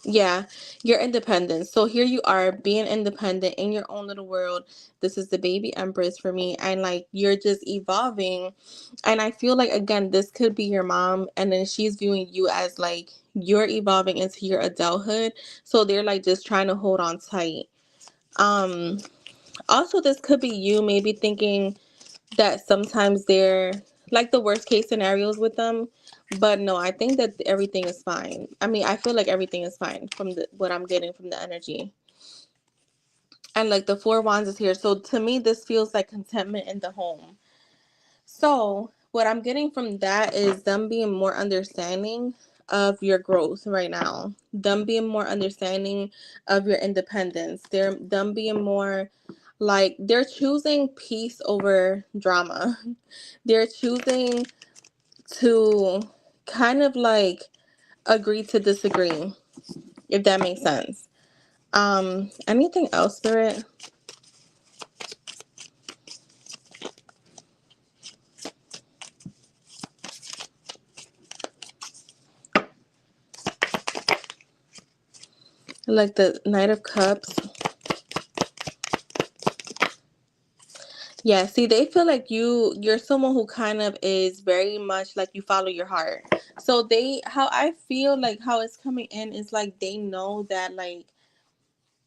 Yeah, your independence. So here you are being independent in your own little world. This is the baby empress for me. And like you're just evolving. And I feel like again, this could be your mom and then she's viewing you as like you're evolving into your adulthood. So they're like just trying to hold on tight. Um Also this could be you maybe thinking that sometimes they're like the worst case scenarios with them, but no, I think that everything is fine. I mean, I feel like everything is fine from the what I'm getting from the energy. And like the four wands is here, so to me this feels like contentment in the home. So what I'm getting from that is them being more understanding of your growth right now, them being more understanding of your independence, they're them being more like they're choosing peace over drama. They're choosing to kind of like agree to disagree, if that makes sense. Anything else, Spirit? Like the Knight of Cups. Yeah, see, they feel like you're someone who kind of is very much like you follow your heart. So they how I feel like how it's coming in is like they know that like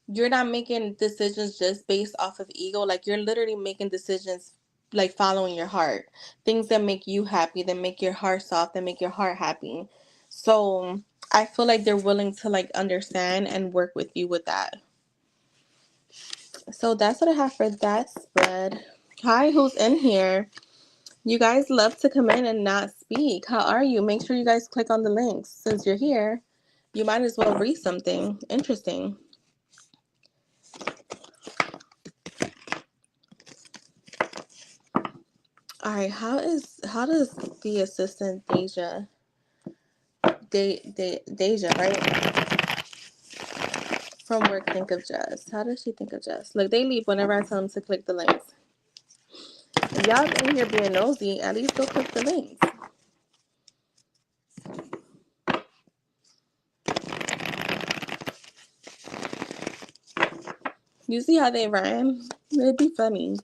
you're not making decisions just based off of ego. Like you're literally making decisions like following your heart. Things that make you happy, that make your heart soft, that make your heart happy. So I feel like they're willing to like understand and work with you with that. So that's what I have for that spread. Hi, who's in here? You guys love to come in and not speak. How are you? Make sure you guys click on the links. Since you're here, you might as well read something interesting. All right, how does the assistant Deja, right? From work think of Jess. How does she think of Jess? Look, they leave whenever I tell them to click the links. If y'all in here being nosy, at least go click the links. You see how they rhyme? It'd be funny.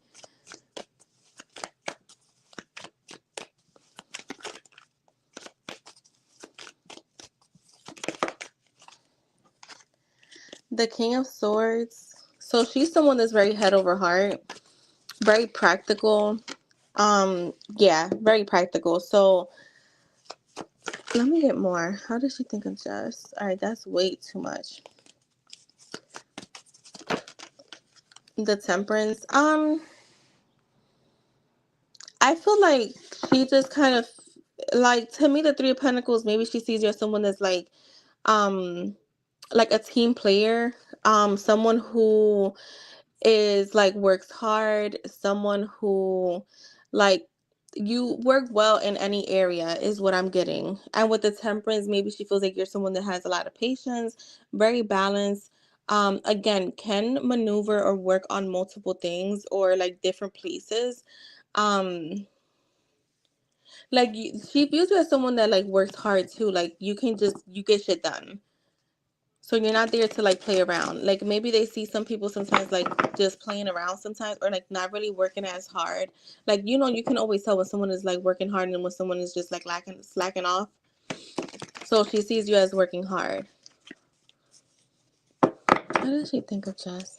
The King of Swords. So she's someone that's very head over heart, very practical. Yeah, very practical. So let me get more. How does she think of Jess? All right, that's way too much. The Temperance. I feel like she just kind of like to me the Three of Pentacles. Maybe she sees you as someone that's um like a team player, someone who is like works hard, someone who like you work well in any area is what I'm getting. And with the Temperance, maybe she feels like you're someone that has a lot of patience, very balanced. Again, can maneuver or work on multiple things or like different places. Um, like she views you as someone that like works hard too. Like you get shit done. So you're not there to like play around. Like maybe they see some people sometimes like just playing around sometimes or like not really working as hard. Like you can always tell when someone is like working hard and when someone is just like slacking off. So she sees you as working hard. How does she think of Jess?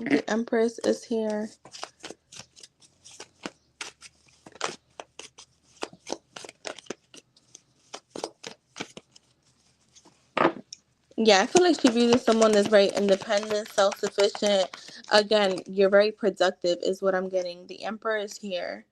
The Empress is here. Yeah, I feel like she views someone that's very independent, self-sufficient. Again, you're very productive is what I'm getting. The Emperor is here.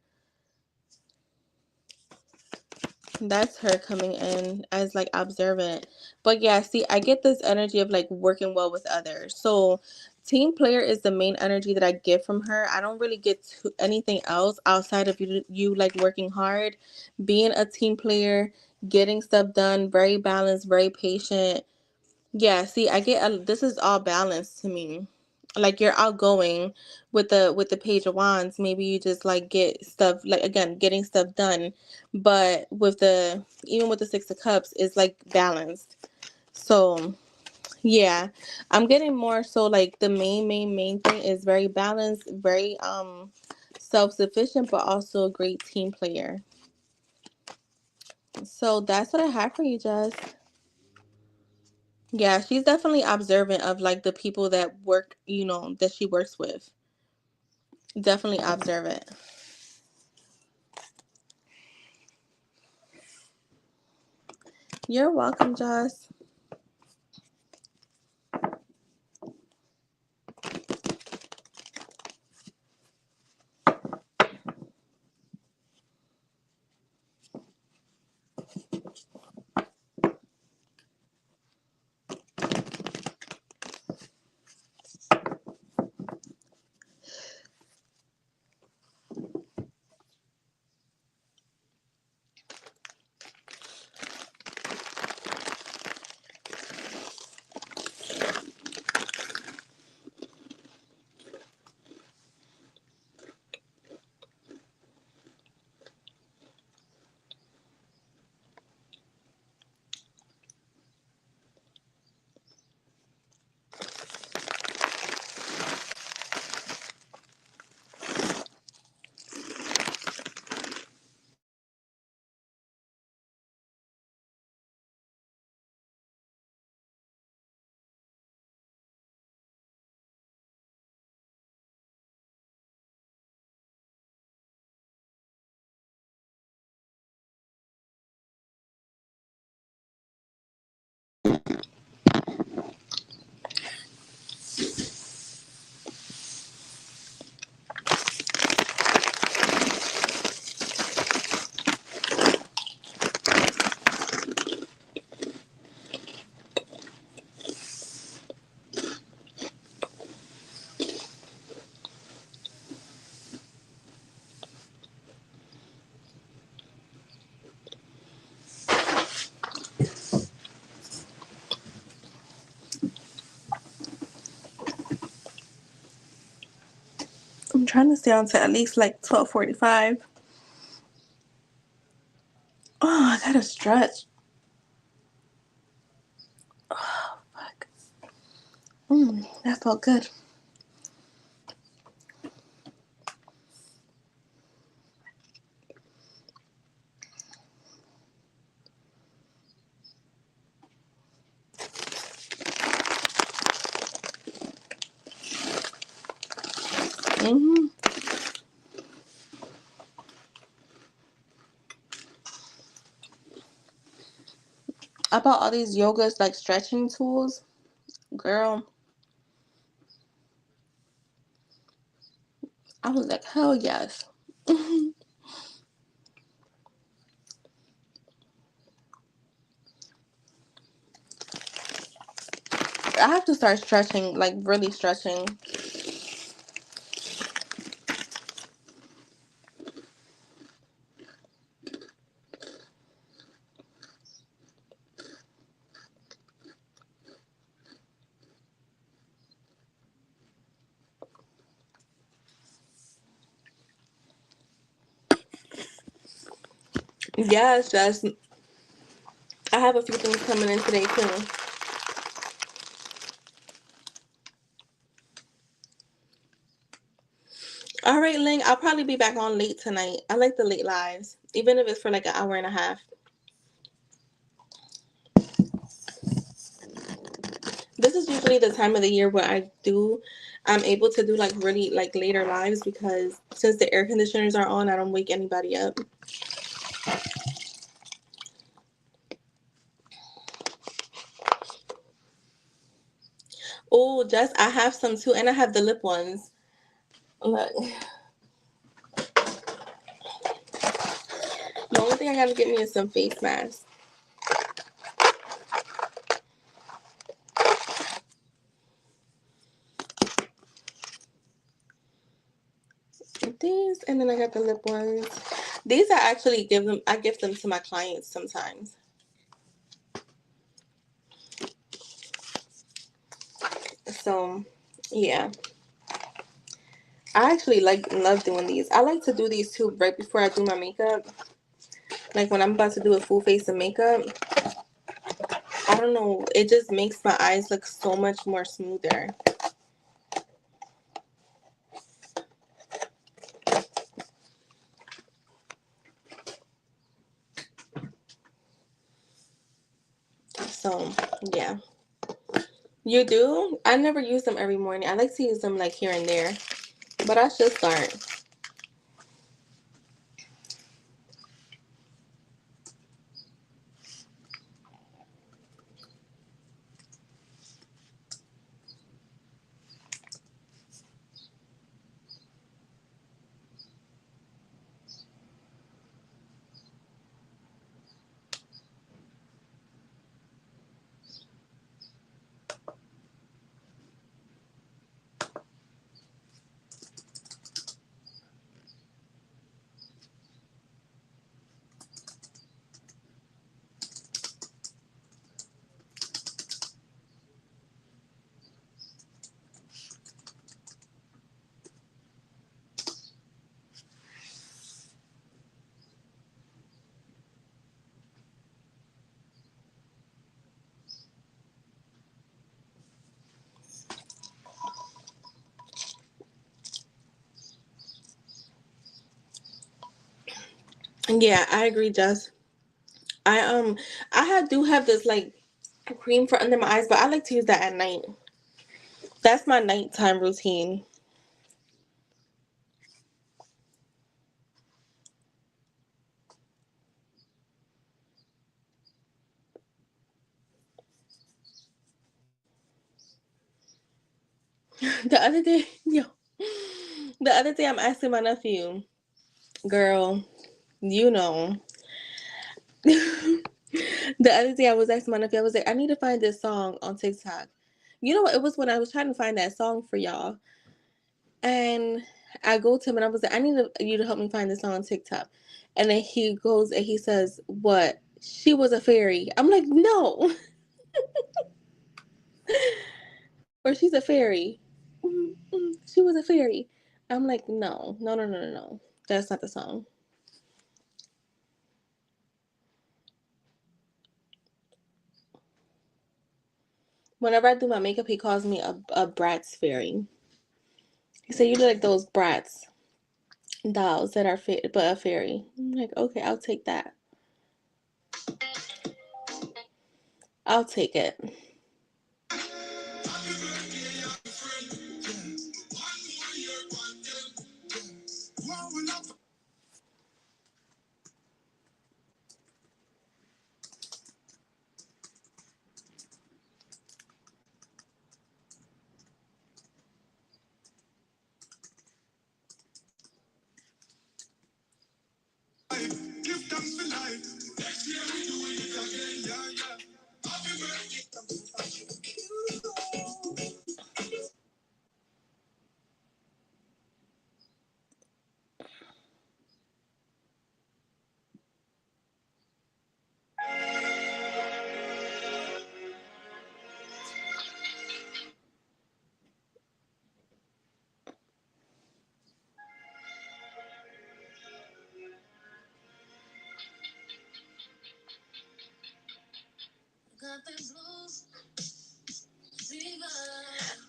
That's her coming in as like observant. But yeah, see, I get this energy of like working well with others. So team player is the main energy that I get from her. I don't really get anything else outside of you like working hard, being a team player, getting stuff done, very balanced, very patient. Yeah, see, I get this is all balanced to me. Like you're outgoing with the Page of Wands. Maybe you just like get stuff like again getting stuff done, but with the even with the Six of Cups, it's like balanced. So yeah, I'm getting more so like the main thing is very balanced, very self sufficient, but also a great team player. So that's what I have for you, Jess. Yeah, she's definitely observant of like the people that work, that she works with. Definitely observant. You're welcome, Joss. I'm trying to stay on to at least like 12:45. Oh, I gotta stretch. Oh, fuck. That felt good. hmm I bought all these yogas like stretching tools. Girl, I was like, hell yes. I have to start stretching, like really stretching. Yes, just I have a few things coming in today too. All right, Ling, I'll probably be back on late tonight. I like the late lives, even if it's for like an hour and a half. This this is usually the time of the year where I'm able to do like really like later lives, because since the air conditioners are on, I don't wake anybody up. Oh, just I have some too, and I have the lip ones. Look, the only thing I gotta get me is some face masks. These, and then I got the lip ones. These I give them to my clients sometimes. So, yeah. I actually love doing these. I like to do these too right before I do my makeup. Like when I'm about to do a full face of makeup. I don't know, it just makes my eyes look so much more smoother. So, yeah. You do? I never use them every morning. I like to use them like here and there. But I should start. Yeah, I agree, Jess. Do have this like cream for under my eyes, but I like to use that at night. That's my nighttime routine. The other day, yo, the other day I'm asking my nephew, girl, you know. The other day I was asking my nephew, I was like, I need to find this song on TikTok. You know what? It was when I was trying to find that song for y'all. And I go to him and I was like, I need you to help me find this song on TikTok. And then he goes and he says, what? She was a fairy. I'm like, no. Or she's a fairy. She was a fairy. I'm like, no, no, no, no, no, no. That's not the song. Whenever I do my makeup, he calls me a Bratz fairy. He said, you look like those Bratz dolls that are but a fairy. I'm like, okay, I'll take that. I'll take it.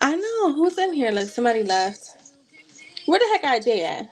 I know. Who's in here? Like somebody left. Where the heck IJ at?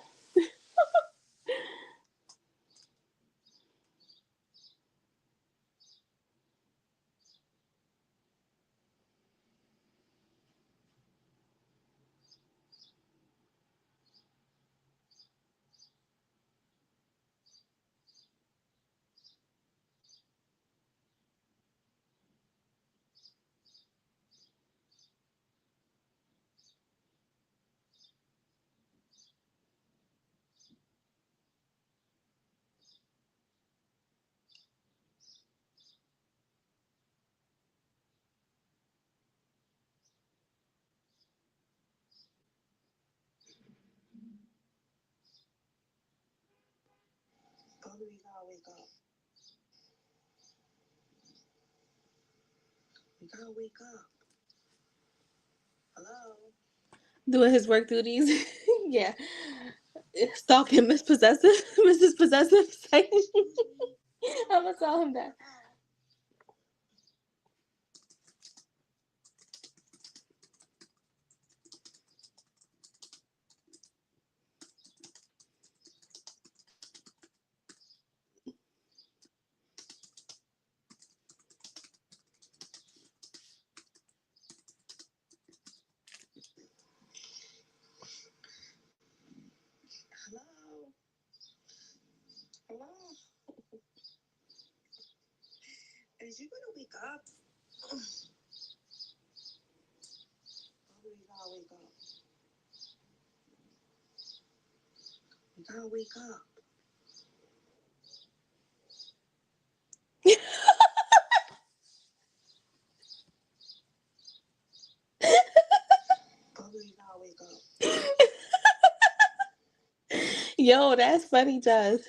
Doing his work duties. Yeah. Stalking Miss Possessive. Mrs. Possessive. I'm gonna tell him that. Yo, that's funny, Jazz.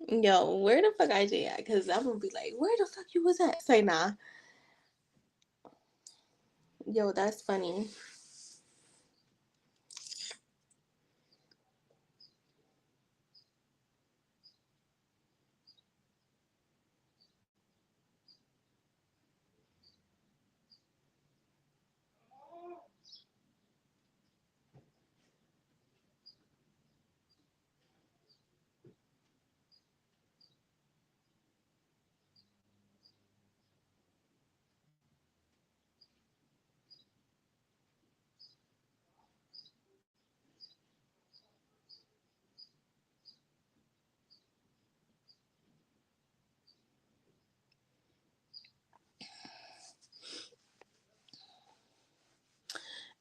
Yo, where the fuck IJ at? Because I'm gonna be like, where the fuck you was at? Say nah. Yo, that's funny.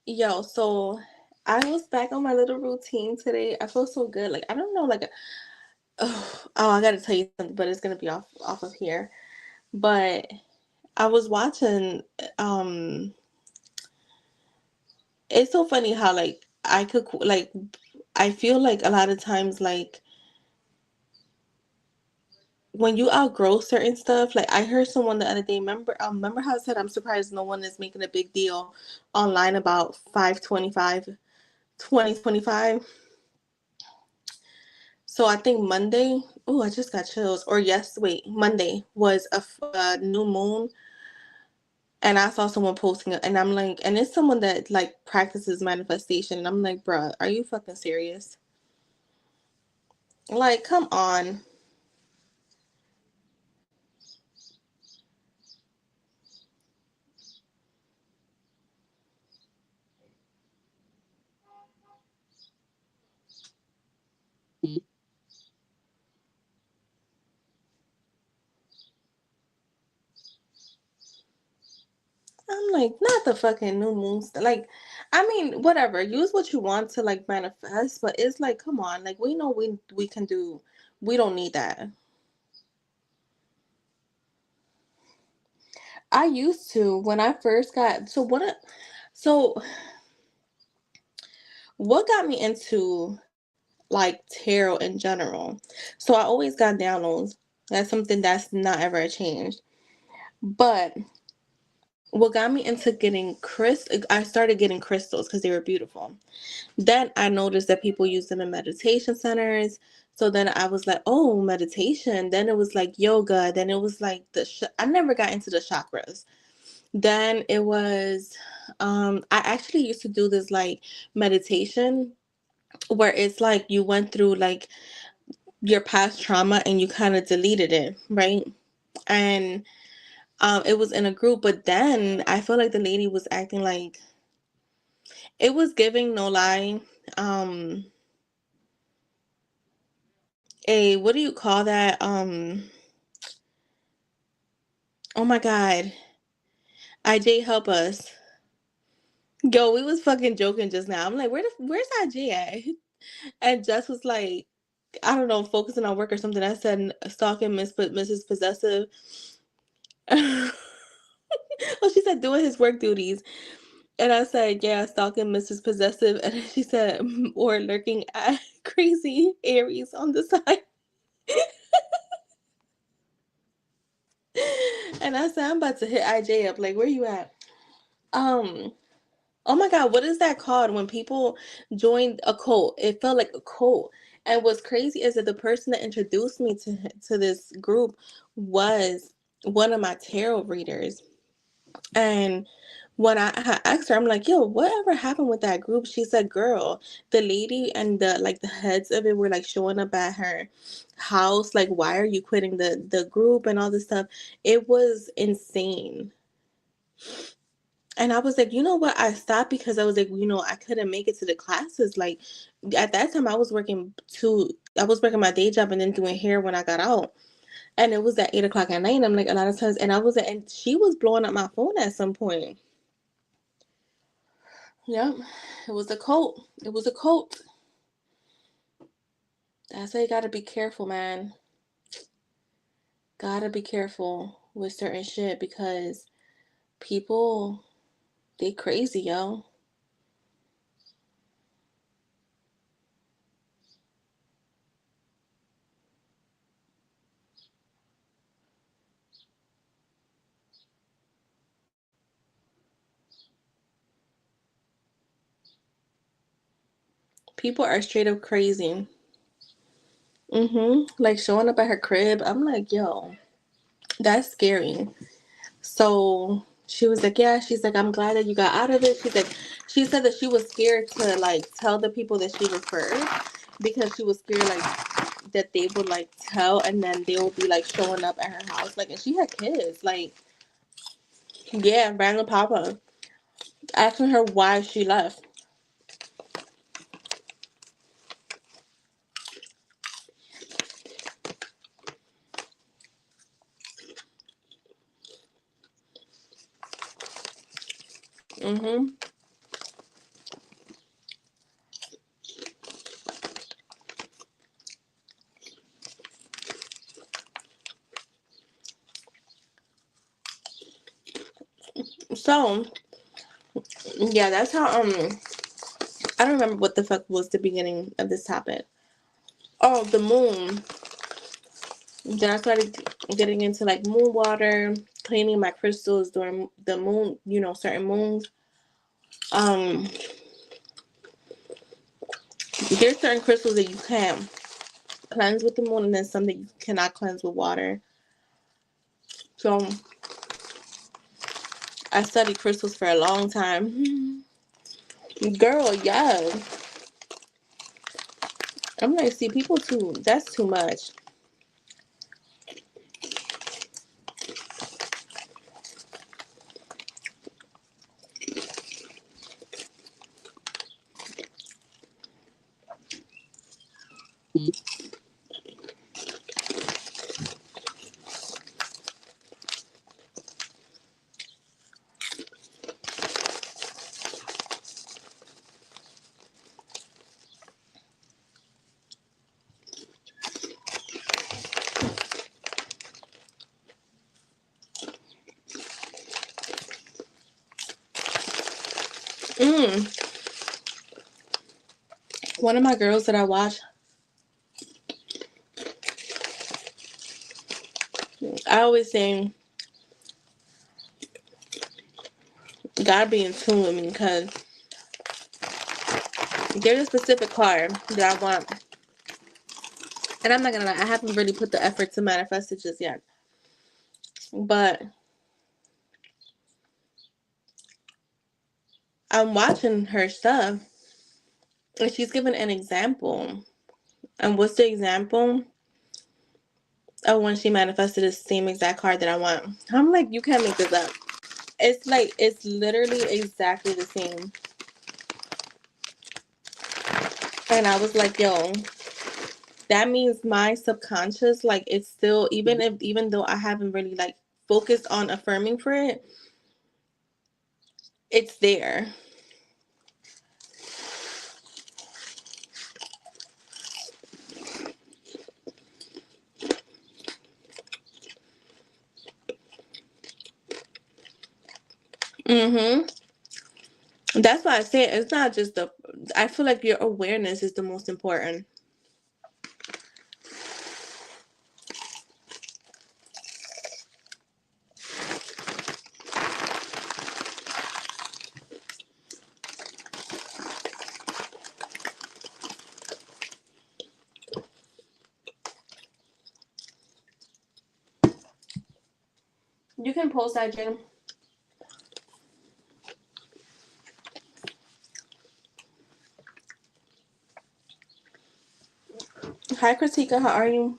Yo, so I was back on my little routine today. I feel so good. Like I don't know, like oh, I gotta tell you something, but it's gonna be off of here. But I was watching. It's so funny how like I could like I feel like a lot of times like when you outgrow certain stuff. Like I heard someone the other day. Remember how I said I'm surprised no one is making a big deal online about 525 2025. So I think Monday. Oh, I just got chills. Or yes, wait, Monday was a new moon, and I saw someone posting it, and I'm like, and it's someone that like practices manifestation, and I'm like, bruh, are you fucking serious? Like, come on. I'm like, not the fucking new moon stuff. Like, I mean, whatever. Use what you want to like manifest, but it's like, come on. Like, we know we can do. We don't need that. I used to when I first got so what got me into like tarot in general. So I always got downloads. That's something that's not ever changed. But what got me into getting I started getting crystals because they were beautiful. Then I noticed that people use them in meditation centers. So then I was like, oh, meditation. Then it was like yoga. Then it was like I never got into the chakras. Then it was, I actually used to do this like meditation where it's like you went through like your past trauma and you kind of deleted it, right? And it was in a group, but then I feel like the lady was acting like it was giving no lie. Um, a what do you call that? Oh my God, IJ, help us. Yo, we was fucking joking just now. I'm like, where's that J at? And Jess was like, I don't know, focusing on work or something. I said stalking Mrs. Possessive. Well, she said doing his work duties. And I said, yeah, stalking Mrs. Possessive. And then she said, or lurking at crazy Aries on the side. And I said, I'm about to hit IJ up. Like, where you at? Um, oh my God, what is that called when people joined a cult? It felt like a cult. And what's crazy is that the person that introduced me to this group was one of my tarot readers. And when I had asked her, I'm like, yo, whatever happened with that group? She said, girl, the lady and the heads of it were like showing up at her house, like, why are you quitting the group and all this stuff? It was insane. And I was like, you know what? I stopped because I was like, I couldn't make it to the classes. Like at that time I was working my day job and then doing hair when I got out. And it was at 8 o'clock at night. And I'm like, a lot of times, and she was blowing up my phone at some point. Yep. It was a cult. It was a cult. That's why you gotta be careful, man. Gotta be careful with certain shit because people, they crazy, yo. People are straight up crazy. Like showing up at her crib. I'm like, yo, that's scary. So she was like, yeah, she's like, I'm glad that you got out of it. She said that she was scared to like tell the people that she referred because she was scared like that they would like tell and then they would be like showing up at her house. Like, and she had kids. Like, yeah, random papa asking her why she left. Mm-hmm. So, yeah, that's how, I don't remember what the fuck was the beginning of this topic. Oh, the moon. Then I started getting into like moon water, cleaning my crystals during the moon, certain moons. Um, there's certain crystals that you can cleanse with the moon, and then some that you cannot cleanse with water. So I studied crystals for a long time. Girl, yeah. I'm like, see, people too, that's too much. Mm. One of my girls that I watch, I always say, gotta be in tune with me because there's a specific card that I want. And I'm not gonna lie, I haven't really put the effort to manifest it just yet. But I'm watching her stuff and she's given an example. And what's the example? Oh, when she manifested the same exact card that I want. I'm like, you can't make this up. It's like, it's literally exactly the same. And I was like, yo, that means my subconscious, like, it's still, even though I haven't really like focused on affirming for it, it's there. Mm-hmm. That's why I say it's not just the. I feel like your awareness is the most important. You can post that, Jim. Hi, Kritika. How are you?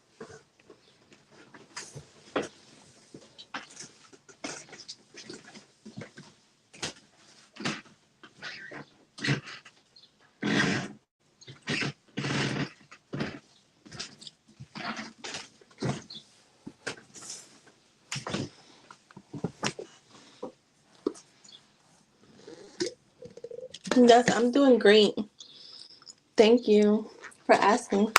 Yes, I'm doing great. Thank you for asking.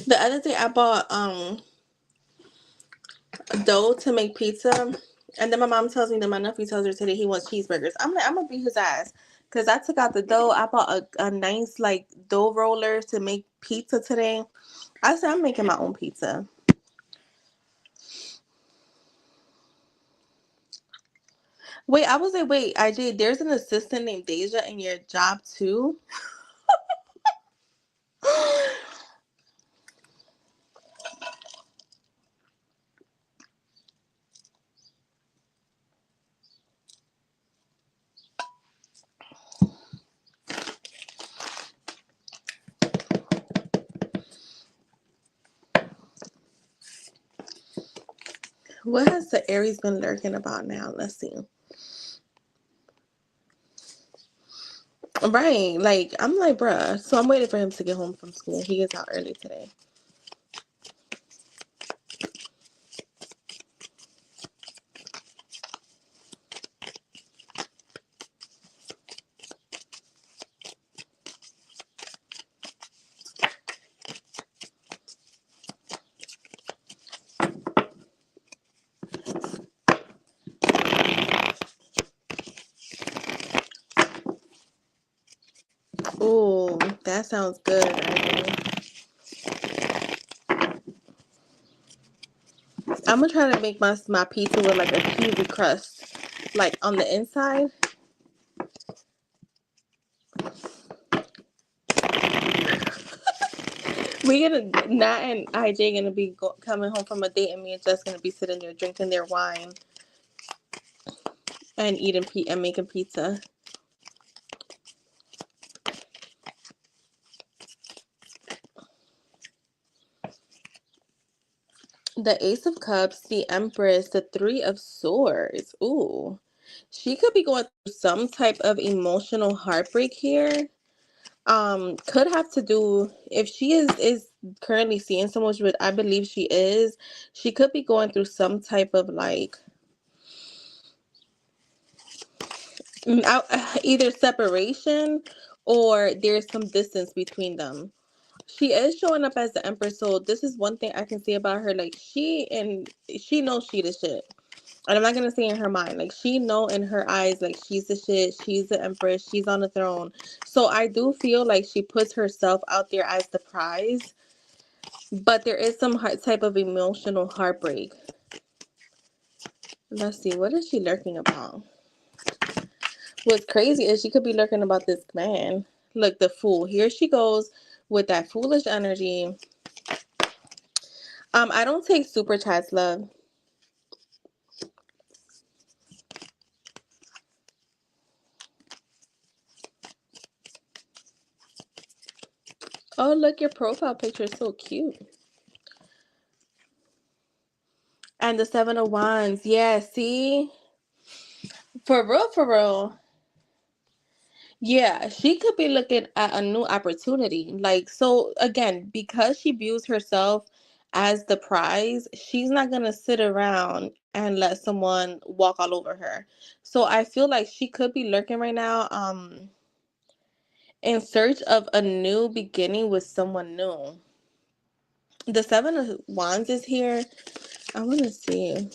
The other day I bought dough to make pizza, and then my mom tells me that my nephew tells her today he wants cheeseburgers. I'm like, I'm gonna beat his ass because I took out the dough. I bought a nice like dough roller to make pizza today. I said I'm making my own pizza. Wait, I was like, wait, IJ, there's an assistant named Deja in your job too. What has the Aries been lurking about now? Let's see. Right, like I'm like, bruh. So I'm waiting for him to get home from school. He gets out early today. Ooh, that sounds good, IJ. I'm gonna try to make my pizza with like a cheesy crust, like on the inside. We gonna Nat and IJ gonna be coming home from a date, and me and Jess gonna be sitting there drinking their wine and eating and making pizza. The Ace of Cups, the Empress, the Three of Swords. Ooh, she could be going through some type of emotional heartbreak here. Could have to do if she is currently seeing someone, which I believe she is. She could be going through some type of like either separation or there's some distance between them. She is showing up as the Empress, so this is one thing I can say about her. Like she knows she the shit. And I'm not gonna say in her mind, like she know in her eyes, like she's the shit, she's the Empress, she's on the throne. So I do feel like she puts herself out there as the prize, but there is some type of emotional heartbreak. Let's see, what is she lurking about? What's crazy is she could be lurking about this man. Look, the Fool. Here she goes with that foolish energy. I don't take super chats, love. Oh, look, your profile picture is so cute. And the Seven of Wands. Yeah, see? For real, for real. Yeah, she could be looking at a new opportunity. Like, so again, because she views herself as the prize, she's not gonna sit around and let someone walk all over her. So I feel like she could be lurking right now. in search of a new beginning with someone new. The Seven of Wands is here. I want to see.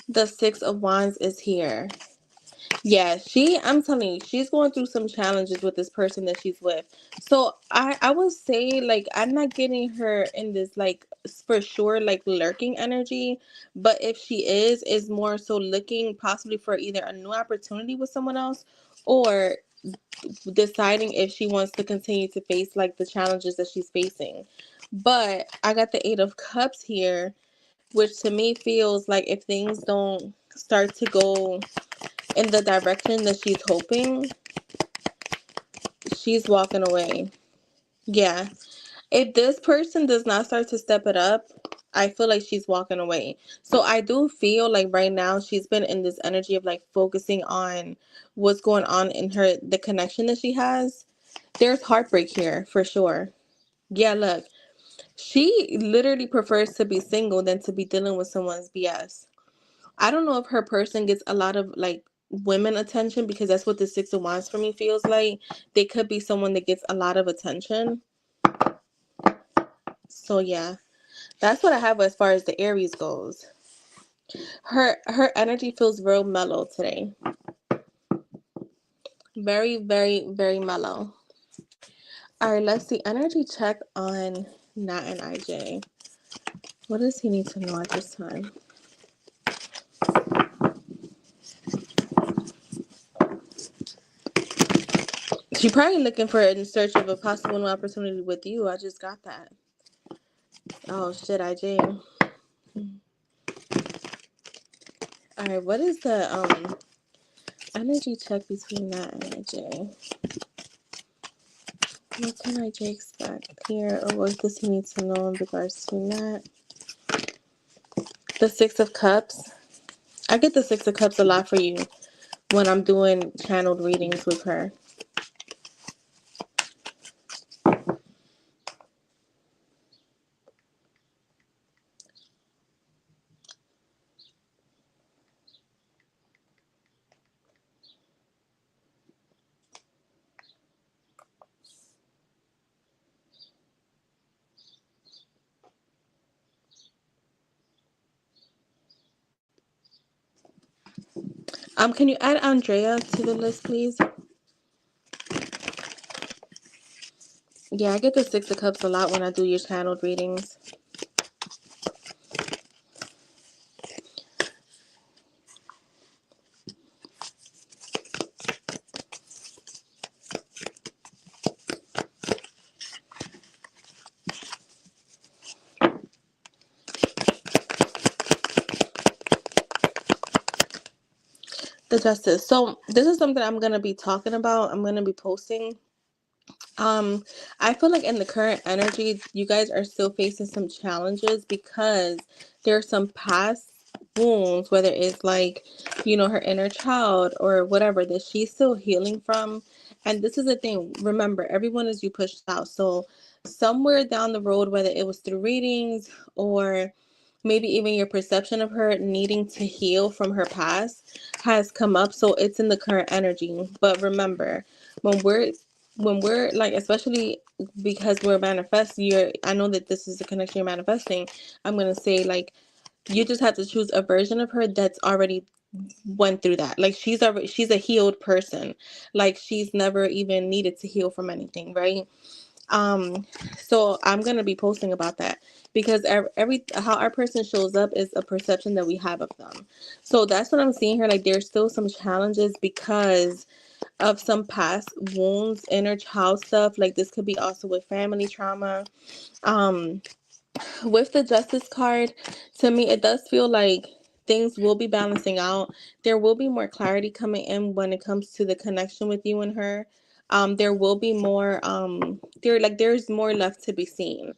The Six of Wands is here. Yeah, I'm telling you, she's going through some challenges with this person that she's with. So I would say, like, I'm not getting her in this, like, for sure, like, lurking energy. But if she is more so looking possibly for either a new opportunity with someone else, or deciding if she wants to continue to face, like, the challenges that she's facing. But I got the Eight of Cups here, which to me feels like if things don't start to go in the direction that she's hoping, she's walking away. Yeah. If this person does not start to step it up, I feel like she's walking away. So I do feel like right now she's been in this energy of, like, focusing on what's going on in her, the connection that she has. There's heartbreak here for sure. Yeah, look, she literally prefers to be single than to be dealing with someone's BS. I don't know if her person gets a lot of, like, women attention, because that's what the Six of Wands for me feels like. They could be someone that gets a lot of attention. So yeah, that's what I have as far as the Aries goes. Her energy feels real mellow today. Very, very, very mellow. All right, let's see. Energy check on Nat and IJ. What does he need to know at this time? She probably looking for in search of a possible new opportunity with you. I just got that. Oh shit, IJ. All right, what is the energy check between that and IJ? What can IJ expect here, or what does he need to know in regards to that? The Six of Cups. I get the Six of Cups a lot for you when I'm doing channeled readings with her. Can you add Andrea to the list, please? Yeah, I get the Six of Cups a lot when I do your channeled readings. The Justice. So this is something I'm gonna be talking about. I'm gonna be posting. I feel like in the current energy, you guys are still facing some challenges because there are some past wounds, whether it's like, her inner child or whatever, that she's still healing from. And this is the thing. Remember, everyone is you pushed out. So somewhere down the road, whether it was through readings or maybe even your perception of her needing to heal from her past has come up. So it's in the current energy. But remember, when we're like, especially because we're I know that this is the connection you're manifesting. I'm gonna say, like, you just have to choose a version of her that's already went through that. Like, she's a healed person. Like, she's never even needed to heal from anything, right? So I'm gonna be posting about that, because every how our person shows up is a perception that we have of them. So that's what I'm seeing here. Like, there's still some challenges because of some past wounds, inner child stuff. Like, this could be also with family trauma. Um, with the Justice card, to me, it does feel like things will be balancing out. There will be more clarity coming in when it comes to the connection with you and her. There will be more. There's more left to be seen.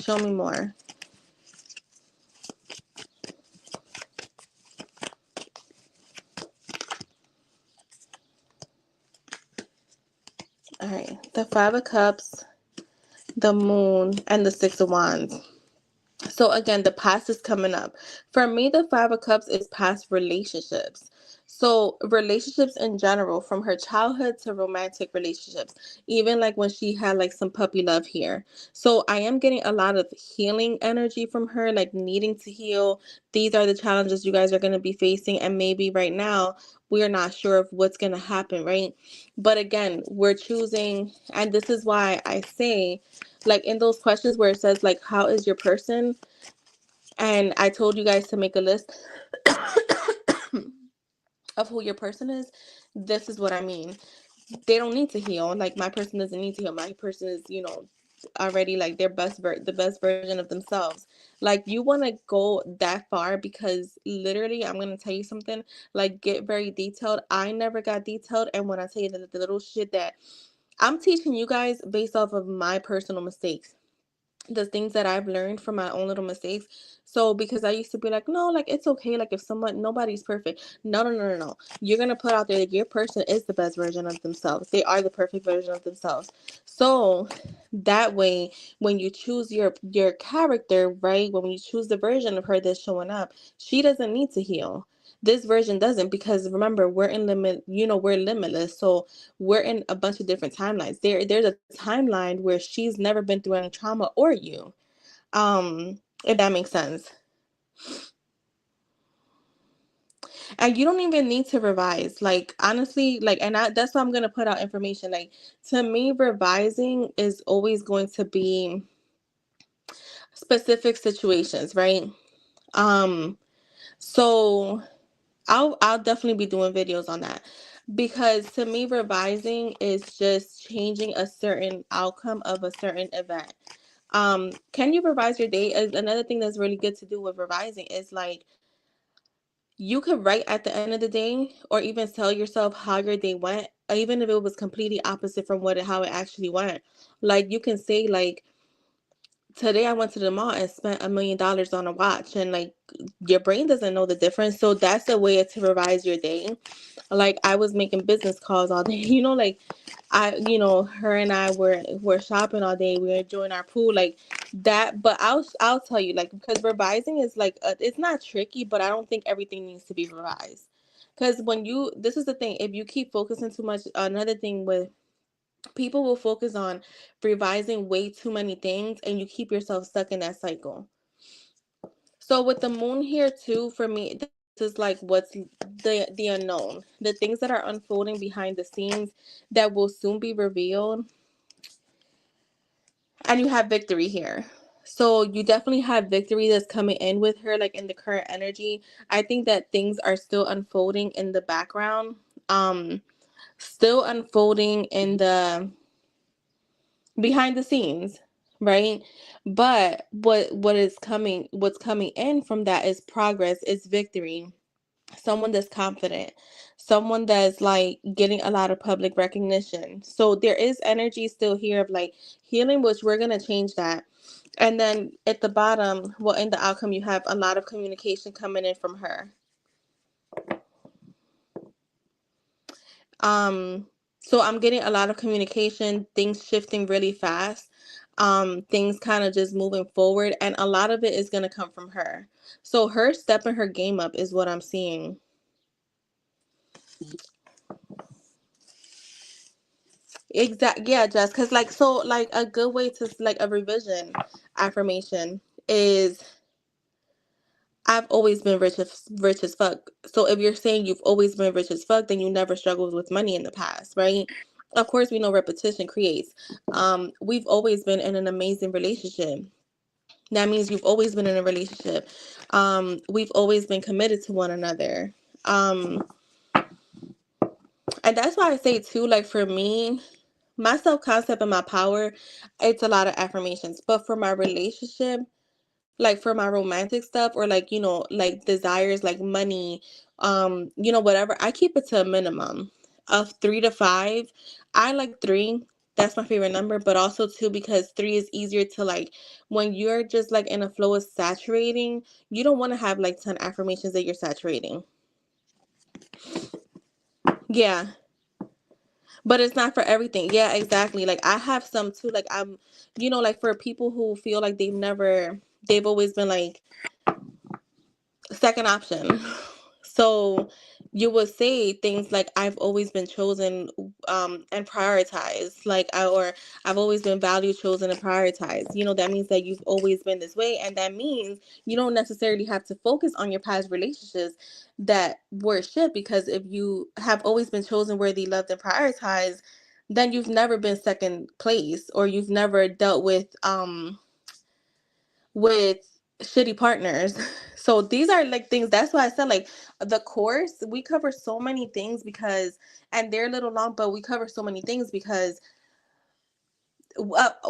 Show me more. All right, the Five of Cups, the Moon, and the Six of Wands. So again, the past is coming up. For me, the Five of Cups is past relationships. So relationships in general, from her childhood to romantic relationships, even like when she had like some puppy love here. So I am getting a lot of healing energy from her, like needing to heal. These are the challenges you guys are going to be facing, and maybe right now we are not sure of what's going to happen, right? But again, we're choosing, and this is why I say, like in those questions where it says like how is your person, and I told you guys to make a list of who your person is, this is what I mean. They don't need to heal. Like my person doesn't need to heal. My person is, already like their the best version of themselves. Like you want to go that far, because literally I'm going to tell you something, like get very detailed. I never got detailed, and when I tell you the little shit that I'm teaching you guys based off of my personal mistakes, the things that I've learned from my own little mistakes. So because I used to be like, no, like it's okay, like if someone, nobody's perfect. No, no, no, no, no. You're gonna put out there that your person is the best version of themselves. They are the perfect version of themselves. So that way, when you choose your character, right? When you choose the version of her that's showing up, she doesn't need to heal. This version doesn't, because remember, we're in limit, we're limitless. So we're in a bunch of different timelines. There's a timeline where she's never been through any trauma, or you. If that makes sense. And you don't even need to revise. Like honestly, like, and that's why I'm gonna put out information. Like to me, revising is always going to be specific situations, right? Um, so I'll definitely be doing videos on that, because to me revising is just changing a certain outcome of a certain event. Can you revise your day? Another thing that's really good to do with revising is like you could write at the end of the day, or even tell yourself how your day went, even if it was completely opposite from how it actually went. Like you can say like, today I went to the mall and spent $1 million on a watch, and like your brain doesn't know the difference. So that's a way to revise your day. Like I was making business calls all day, like her and I were shopping all day. We were enjoying our pool, like that. But I'll tell you, like, because revising is like it's not tricky, but I don't think everything needs to be revised. Because this is the thing, if you keep focusing too much, another thing with people will focus on revising way too many things, and you keep yourself stuck in that cycle. So with the moon here too, for me, this is like what's the unknown, the things that are unfolding behind the scenes that will soon be revealed. And you have victory here. So you definitely have victory that's coming in with her, like in the current energy. I think that things are still unfolding in the background. Still unfolding in the behind the scenes, right? But what's coming in from that is progress, is victory. Someone that's confident, someone that's like getting a lot of public recognition. So there is energy still here of like healing, which we're going to change that. And then at the bottom, well, in the outcome, you have a lot of communication coming in from her. um so I'm getting a lot of communication, things shifting really fast, things kind of just moving forward, and a lot of it is going to come from her. So her stepping her game up is what I'm seeing. Exactly. Yeah, Jess. Because like, so like a good way to like a revision affirmation is, I've always been rich as fuck. So if you're saying you've always been rich as fuck, then you never struggled with money in the past, right? Of course, we know repetition creates. We've always been in an amazing relationship. That means you've always been in a relationship. We've always been committed to one another. Um, and that's why I say too, like for me, my self concept and my power, it's a lot of affirmations. But for my relationship, like for my romantic stuff, or like, like desires like money, whatever, I keep it to a minimum of 3 to 5. I like 3. That's my favorite number, but also 2, because 3 is easier to like, when you're just like in a flow of saturating, you don't want to have like 10 affirmations that you're saturating. Yeah. But it's not for everything. Yeah, exactly. Like I have some too. Like I'm, like for people who feel like they've always been like second option. So you would say things like I've always been chosen and prioritized, or I've always been valued, chosen, and prioritized. That means that you've always been this way, and that means you don't necessarily have to focus on your past relationships that were shit, because if you have always been chosen, worthy, loved, and prioritized, then you've never been second place, or you've never dealt with shitty partners. So these are like things. That's why I said like the course, we cover so many things because, and they're a little long, but we cover so many things because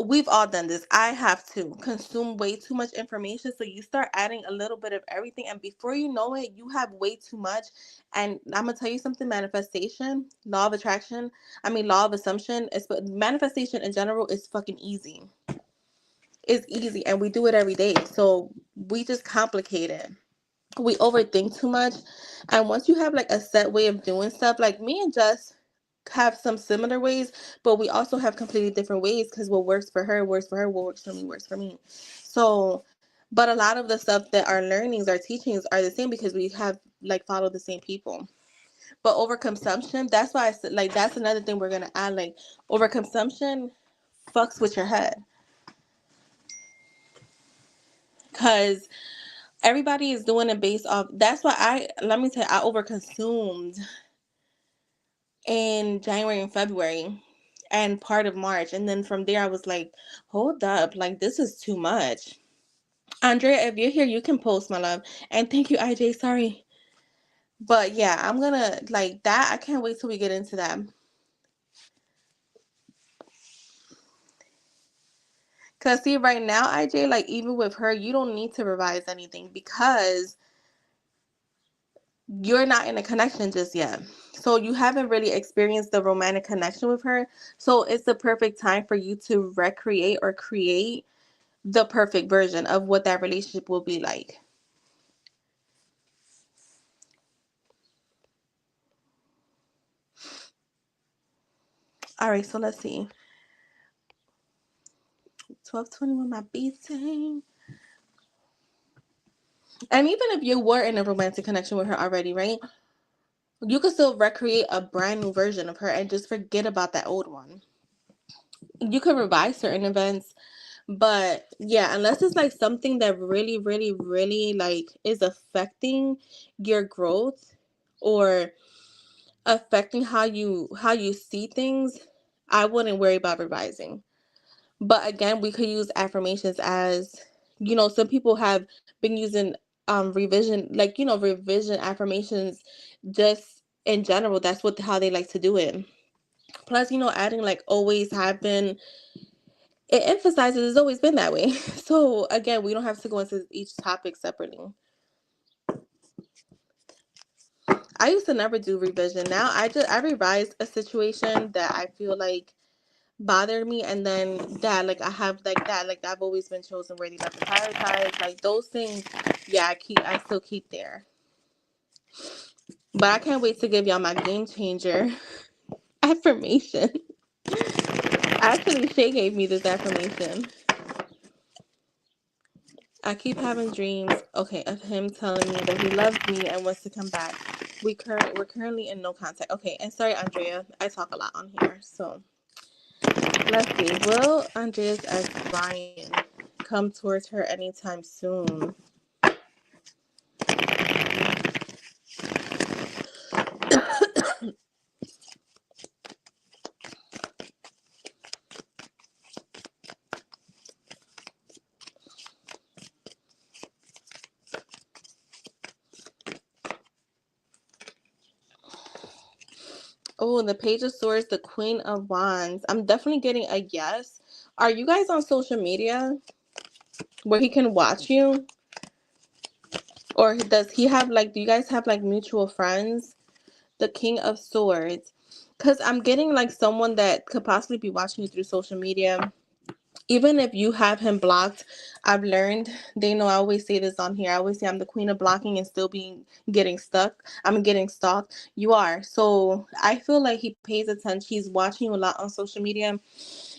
we've all done this. I have to consume way too much information. So you start adding a little bit of everything, and before you know it, you have way too much. And I'm gonna tell you something: manifestation, law of attraction. I mean, law of assumption. Manifestation in general is fucking easy. It's easy, and we do it every day. So we just complicate it. We overthink too much. And once you have like a set way of doing stuff, like me and Jess have some similar ways, but we also have completely different ways, because what works for her works for her, what works for me works for me. So, but a lot of the stuff that our learnings, our teachings are the same, because we have like followed the same people. But overconsumption, that's why I said like that's another thing we're gonna add. Like overconsumption fucks with your head, because everybody is doing it based off. That's why let me tell you, I overconsumed in January and February and part of March. And then from there, I was like, hold up, like this is too much. Andrea, if you're here, you can post, my love. And thank you, IJ. Sorry. But yeah, I'm gonna like that. I can't wait till we get into that. Cause see, right now, IJ, like even with her, you don't need to revise anything, because you're not in a connection just yet. So you haven't really experienced the romantic connection with her. So it's the perfect time for you to recreate or create the perfect version of what that relationship will be like. All right, so let's see. 1221, my beating. And even if you were in a romantic connection with her already, right? You could still recreate a brand new version of her and just forget about that old one. You could revise certain events, but yeah, unless it's like something that really, really, really like is affecting your growth or affecting how you see things, I wouldn't worry about revising. But again, we could use affirmations as, some people have been using revision, like, revision affirmations just in general. That's how they like to do it. Plus, adding like always have been, it emphasizes it's always been that way. So again, we don't have to go into each topic separately. I used to never do revision. Now I revise a situation that I feel like bothered me, and then that like I have like that like I've always been chosen, worthy, not to prioritize, like those things. Yeah, I still keep there. But I can't wait to give y'all my game changer affirmation. Actually, Shay gave me this affirmation. I keep having dreams, okay, of him telling me that he loves me and wants to come back. We're currently in no contact. Okay, and sorry, Andrea, I talk a lot on here. So let's see. Will Andrea's ex Brian come towards her anytime soon? Oh, the Page of Swords, the Queen of Wands. I'm definitely getting a yes. Are you guys on social media where he can watch you? Or does he have like, do you guys have like mutual friends? The King of Swords. Because I'm getting like someone that could possibly be watching you through social media. Even if you have him blocked, I've learned, they know I always say this on here. I always say I'm the queen of blocking and still being getting stuck. I'm getting stalked. You are. So I feel like he pays attention. He's watching you a lot on social media.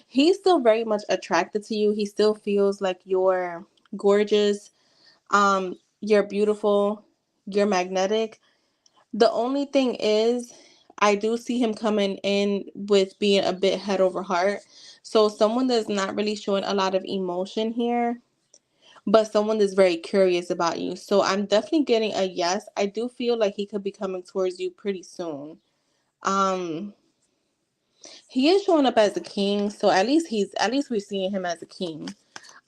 He's still very much attracted to you. He still feels like you're gorgeous. You're beautiful. You're magnetic. The only thing is, I do see him coming in with being a bit head over heart. So someone that's not really showing a lot of emotion here, but someone that's very curious about you. So I'm definitely getting a yes. I do feel like he could be coming towards you pretty soon. Um, he is showing up as a king, so at least we're seeing him as a king.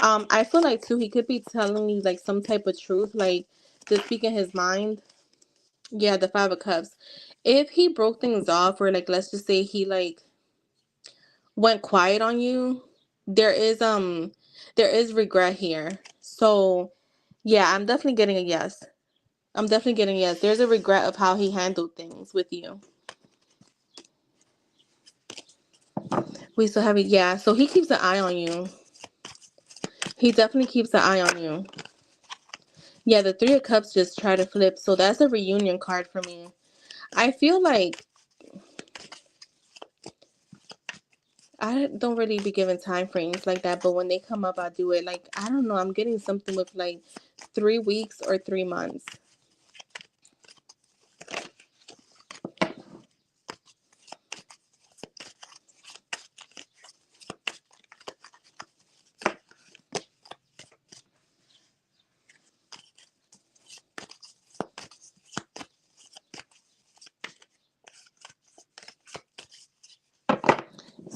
I feel like too he could be telling you like some type of truth, like just speaking his mind. Yeah, the Five of Cups. If he broke things off, or like let's just say he like went quiet on you, there is regret here. So yeah, I'm definitely getting a yes. I'm definitely getting a yes. There's a regret of how he handled things with you. We still have it, yeah. So he keeps an eye on you. He definitely keeps an eye on you. Yeah, the Three of Cups just try to flip. So that's a reunion card for me. I feel like I don't really be given time frames like that, but when they come up, I do it. Like, I don't know, I'm getting something with like 3 weeks or 3 months.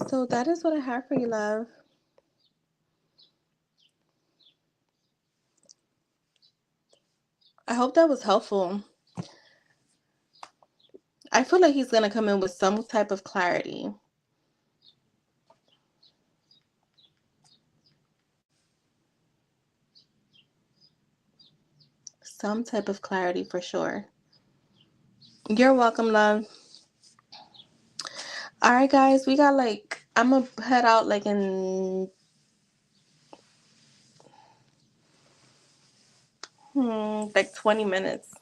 So that is what I have for you, love. I hope that was helpful. I feel like he's going to come in with some type of clarity. Some type of clarity for sure. You're welcome, love. All right, guys, we got like, I'm going to head out like in like 20 minutes.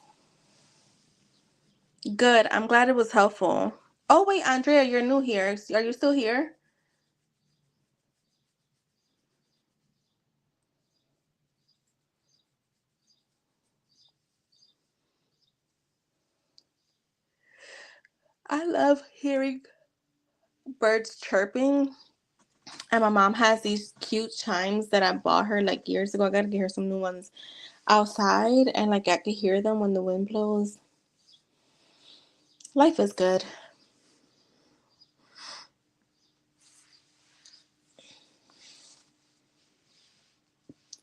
Good. I'm glad it was helpful. Oh, wait, Andrea, you're new here. Are you still here? I love hearing birds chirping. And my mom has these cute chimes that I bought her like years ago. I gotta get her some new ones outside, and like I could hear them when the wind blows. Life is good.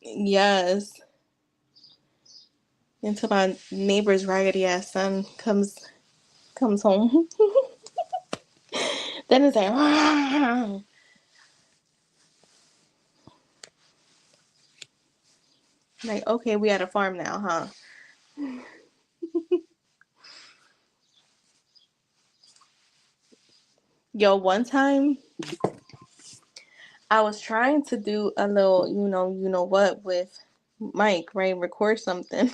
Yes. Until my neighbor's raggedy ass son comes home. Then it's like like, okay, we at a farm now, huh? Yo, one time I was trying to do a little, you know what, with Mike, right? Record something.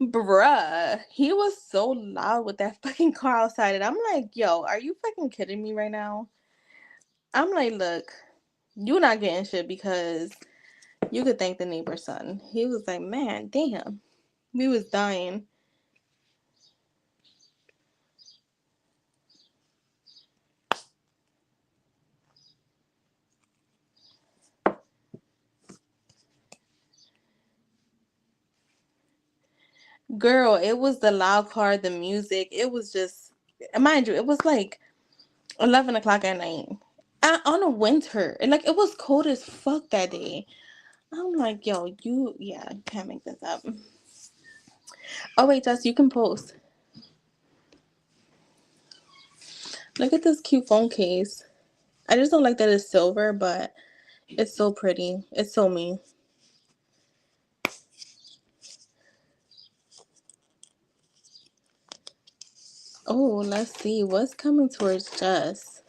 Bruh, he was so loud with that fucking car outside, and I'm like, yo, are you fucking kidding me right now? I'm like, look, you not getting shit because you could thank the neighbor's son. He was like, man, damn, we was dying. Girl, it was the loud car, the music. It was just, mind you, it was like 11 o'clock at night. On a winter. And like, it was cold as fuck that day. I'm like, yo, you can't make this up. Oh, wait, Jess, you can post. Look at this cute phone case. I just don't like that it's silver, but it's so pretty. It's so me. Oh, let's see. What's coming towards Jess?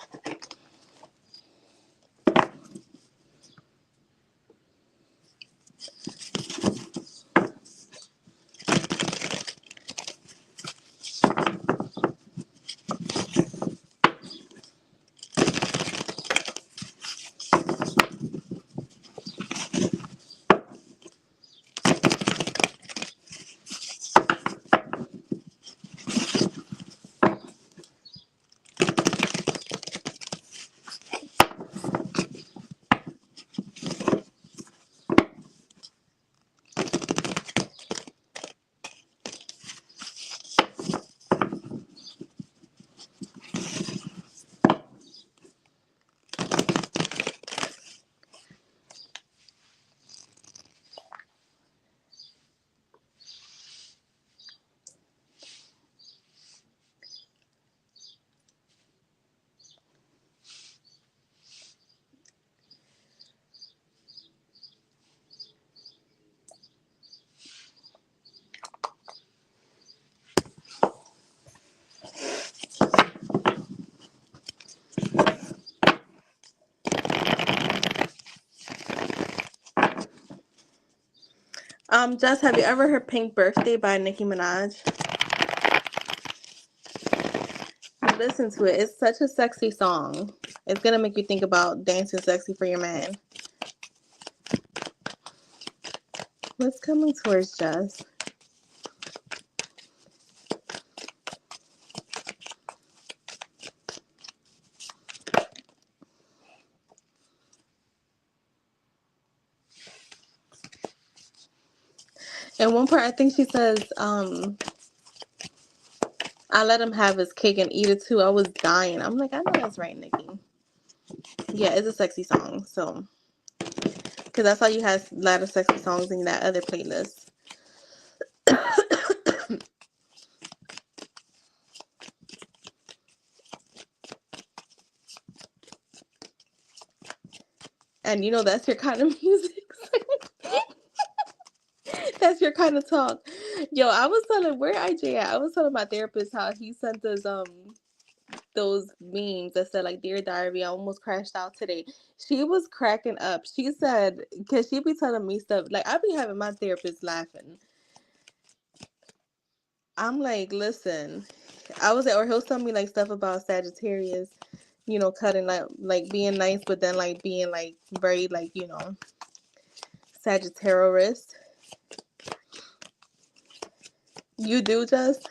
Jess, have you ever heard Pink Birthday by Nicki Minaj? Listen to it. It's such a sexy song. It's gonna make you think about dancing sexy for your man. What's coming towards Jess? And one part, I think she says, I let him have his cake and eat it too. I was dying. I'm like, I know that's right, Nikki. Yeah, it's a sexy song. So, because I saw you had a lot of sexy songs in that other playlist. And you know, that's your kind of music. That's your kind of talk. Yo, I was telling, where IJ at? I was telling my therapist how he sent us, those memes that said like "Dear Diary, I almost crashed out today." She was cracking up. She said, "Cause she be telling me stuff like I be having my therapist laughing." I'm like, listen, I was at, or he'll tell me like stuff about Sagittarius, you know, cutting like being nice, but then like being like very like Sagittarius. You do just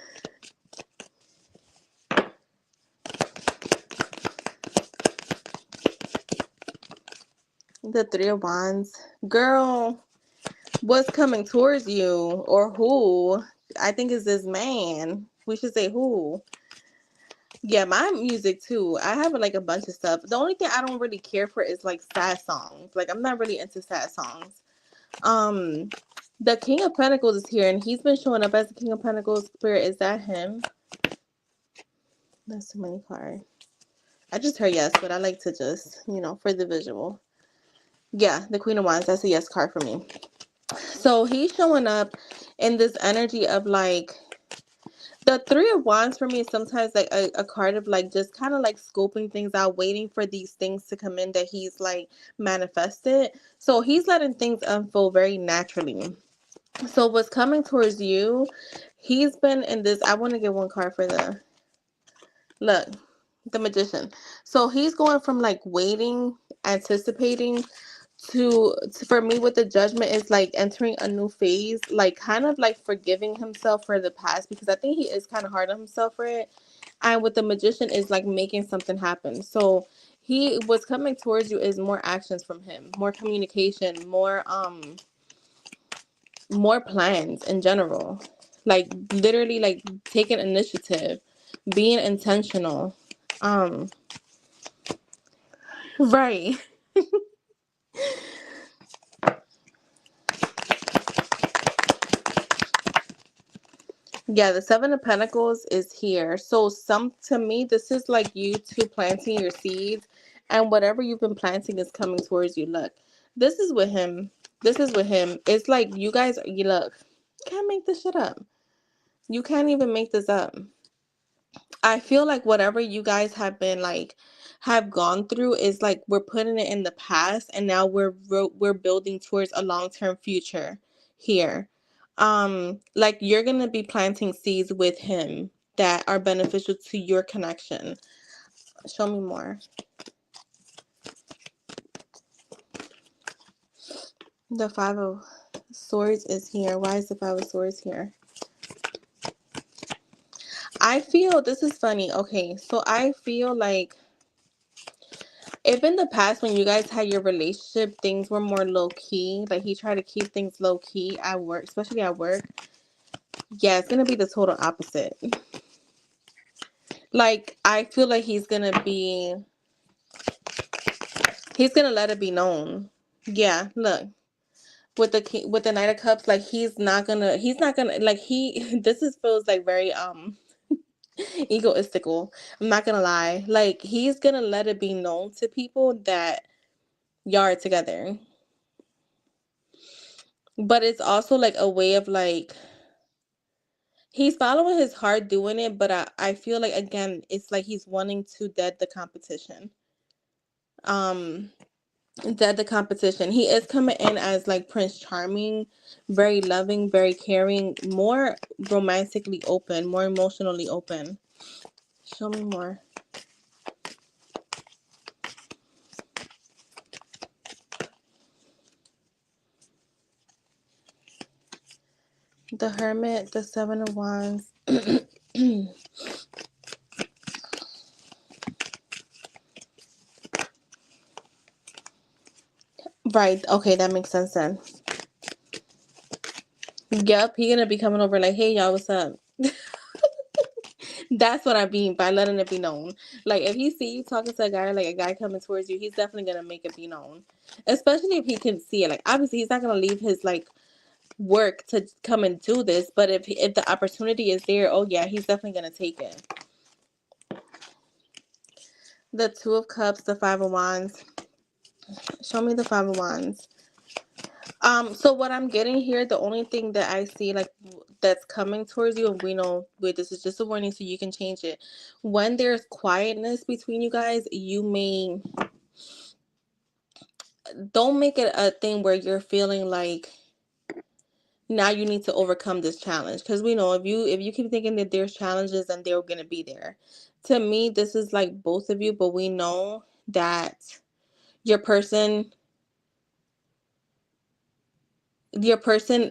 the Three of Wands, girl. What's coming towards you or who? I think is this man. We should say who. Yeah, my music too. I have like a bunch of stuff. The only thing I don't really care for is like sad songs. Like I'm not really into sad songs. Um, the King of Pentacles is here, and he's been showing up as the King of Pentacles spirit. Is that him? That's too many cards. I just heard yes, but I like to just for the visual. Yeah, the Queen of Wands. That's a yes card for me. So he's showing up in this energy of like the Three of Wands for me is sometimes like a card of like just kind of like scoping things out, waiting for these things to come in that he's like manifested. So he's letting things unfold very naturally. So what's coming towards you, he's been in this. I want to get one card for the look, the Magician. So he's going from like waiting, anticipating to for me with the Judgment is like entering a new phase, like kind of like forgiving himself for the past because I think he is kind of hard on himself for it. And with the Magician is like making something happen. So he what's coming towards you is more actions from him, more communication, more plans in general. Like literally like taking initiative, being intentional. Um right. Yeah, the Seven of Pentacles is here. So some to me, this is like you two planting your seeds, and whatever you've been planting is coming towards you. Look, this is with him. This is with him. It's like you guys, you look, can't make this shit up. You can't even make this up. I feel like whatever you guys have been like have gone through is like we're putting it in the past and now we're building towards a long-term future here. Like you're going to be planting seeds with him that are beneficial to your connection. Show me more. The Five of Swords is here. Why is the Five of Swords here? I feel this is funny. Okay, so I feel like if in the past when you guys had your relationship, things were more low key, like he tried to keep things low key at work, especially at work, yeah, it's gonna be the total opposite. Like I feel like he's gonna let it be known. Yeah, look with the Knight of Cups, like he's not gonna like he. This is feels like very egoistical. I'm not gonna lie. Like he's gonna let it be known to people that y'all are together. But it's also like a way of like he's following his heart doing it, but I feel like again it's like he's wanting to dead the competition. Um Dead the competition. He is coming in as like Prince Charming, very loving, very caring, more romantically open, more emotionally open. Show me more. The Hermit, the Seven of Wands. Right. Okay, that makes sense then. Yep, he gonna be coming over like, hey y'all, what's up? That's what I mean by letting it be known. Like if he see you talking to a guy, like a guy coming towards you, he's definitely gonna make it be known. Especially if he can see it. Like obviously he's not gonna leave his like work to come and do this, but if the opportunity is there, oh yeah, he's definitely gonna take it. The Two of Cups, the Five of Wands. Show me the Five of Wands. So what I'm getting here, the only thing that I see like that's coming towards you, and we know, wait, this is just a warning, so you can change it. When there's quietness between you guys, you may don't make it a thing where you're feeling like now you need to overcome this challenge, because we know if you keep thinking that there's challenges and they're gonna be there. To me, this is like both of you, but we know that your person your person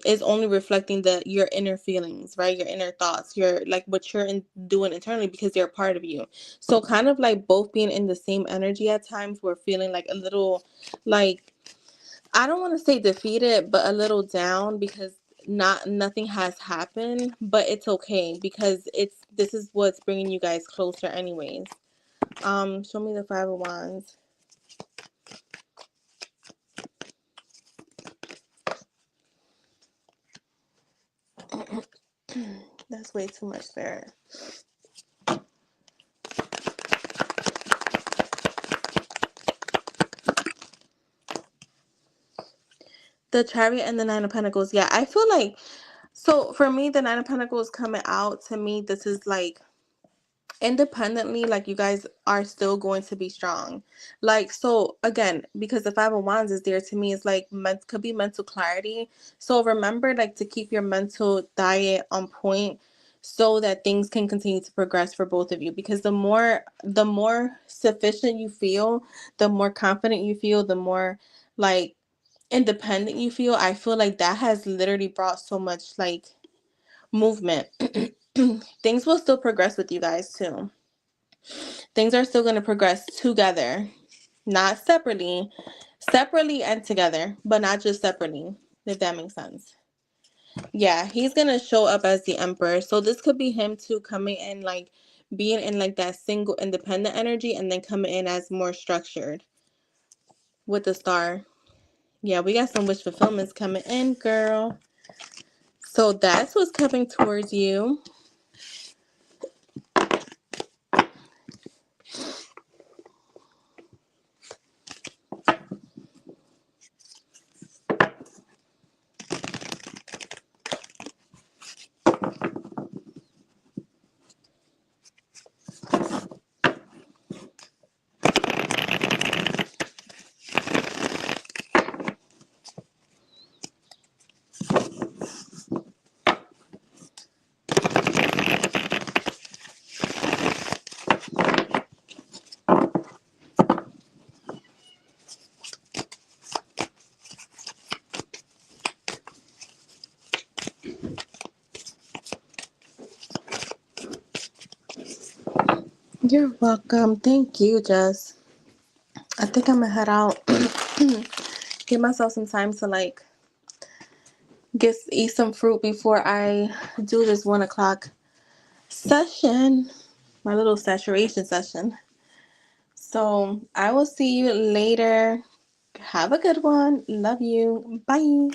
is only reflecting your inner feelings, right? Your inner thoughts, your like what you're doing internally, because they're part of you. So kind of like both being in the same energy at times, we're feeling like a little like, I don't want to say defeated, but a little down, because nothing has happened, but it's okay, because this is what's bringing you guys closer anyways. Show me the Five of Wands. That's way too much, Spirit. The Chariot and the Nine of Pentacles. Yeah, I feel like, so for me, the Nine of Pentacles coming out, to me, this is like independently, like you guys are still going to be strong. Like, so again, because the Five of Wands is there, to me, it's like could be mental clarity. So remember, like, to keep your mental diet on point so that things can continue to progress for both of you, because the more sufficient you feel, the more confident you feel, the more like independent you feel. I feel like that has literally brought so much like movement. Things will still progress with you guys too. Things are still going to progress together, not separately. Separately and together, but not just separately, if that makes sense. Yeah, he's going to show up as the Emperor. So this could be him too, coming in like being in like that single independent energy, and then coming in as more structured with the Star. Yeah, we got some wish fulfillments coming in, girl. So that's what's coming towards you. You're welcome. Thank you, Jess. I think I'm gonna head out. Give myself some time to like eat some fruit before I do this 1 o'clock session, my little saturation session. So I will see you later. Have a good one. Love you. Bye.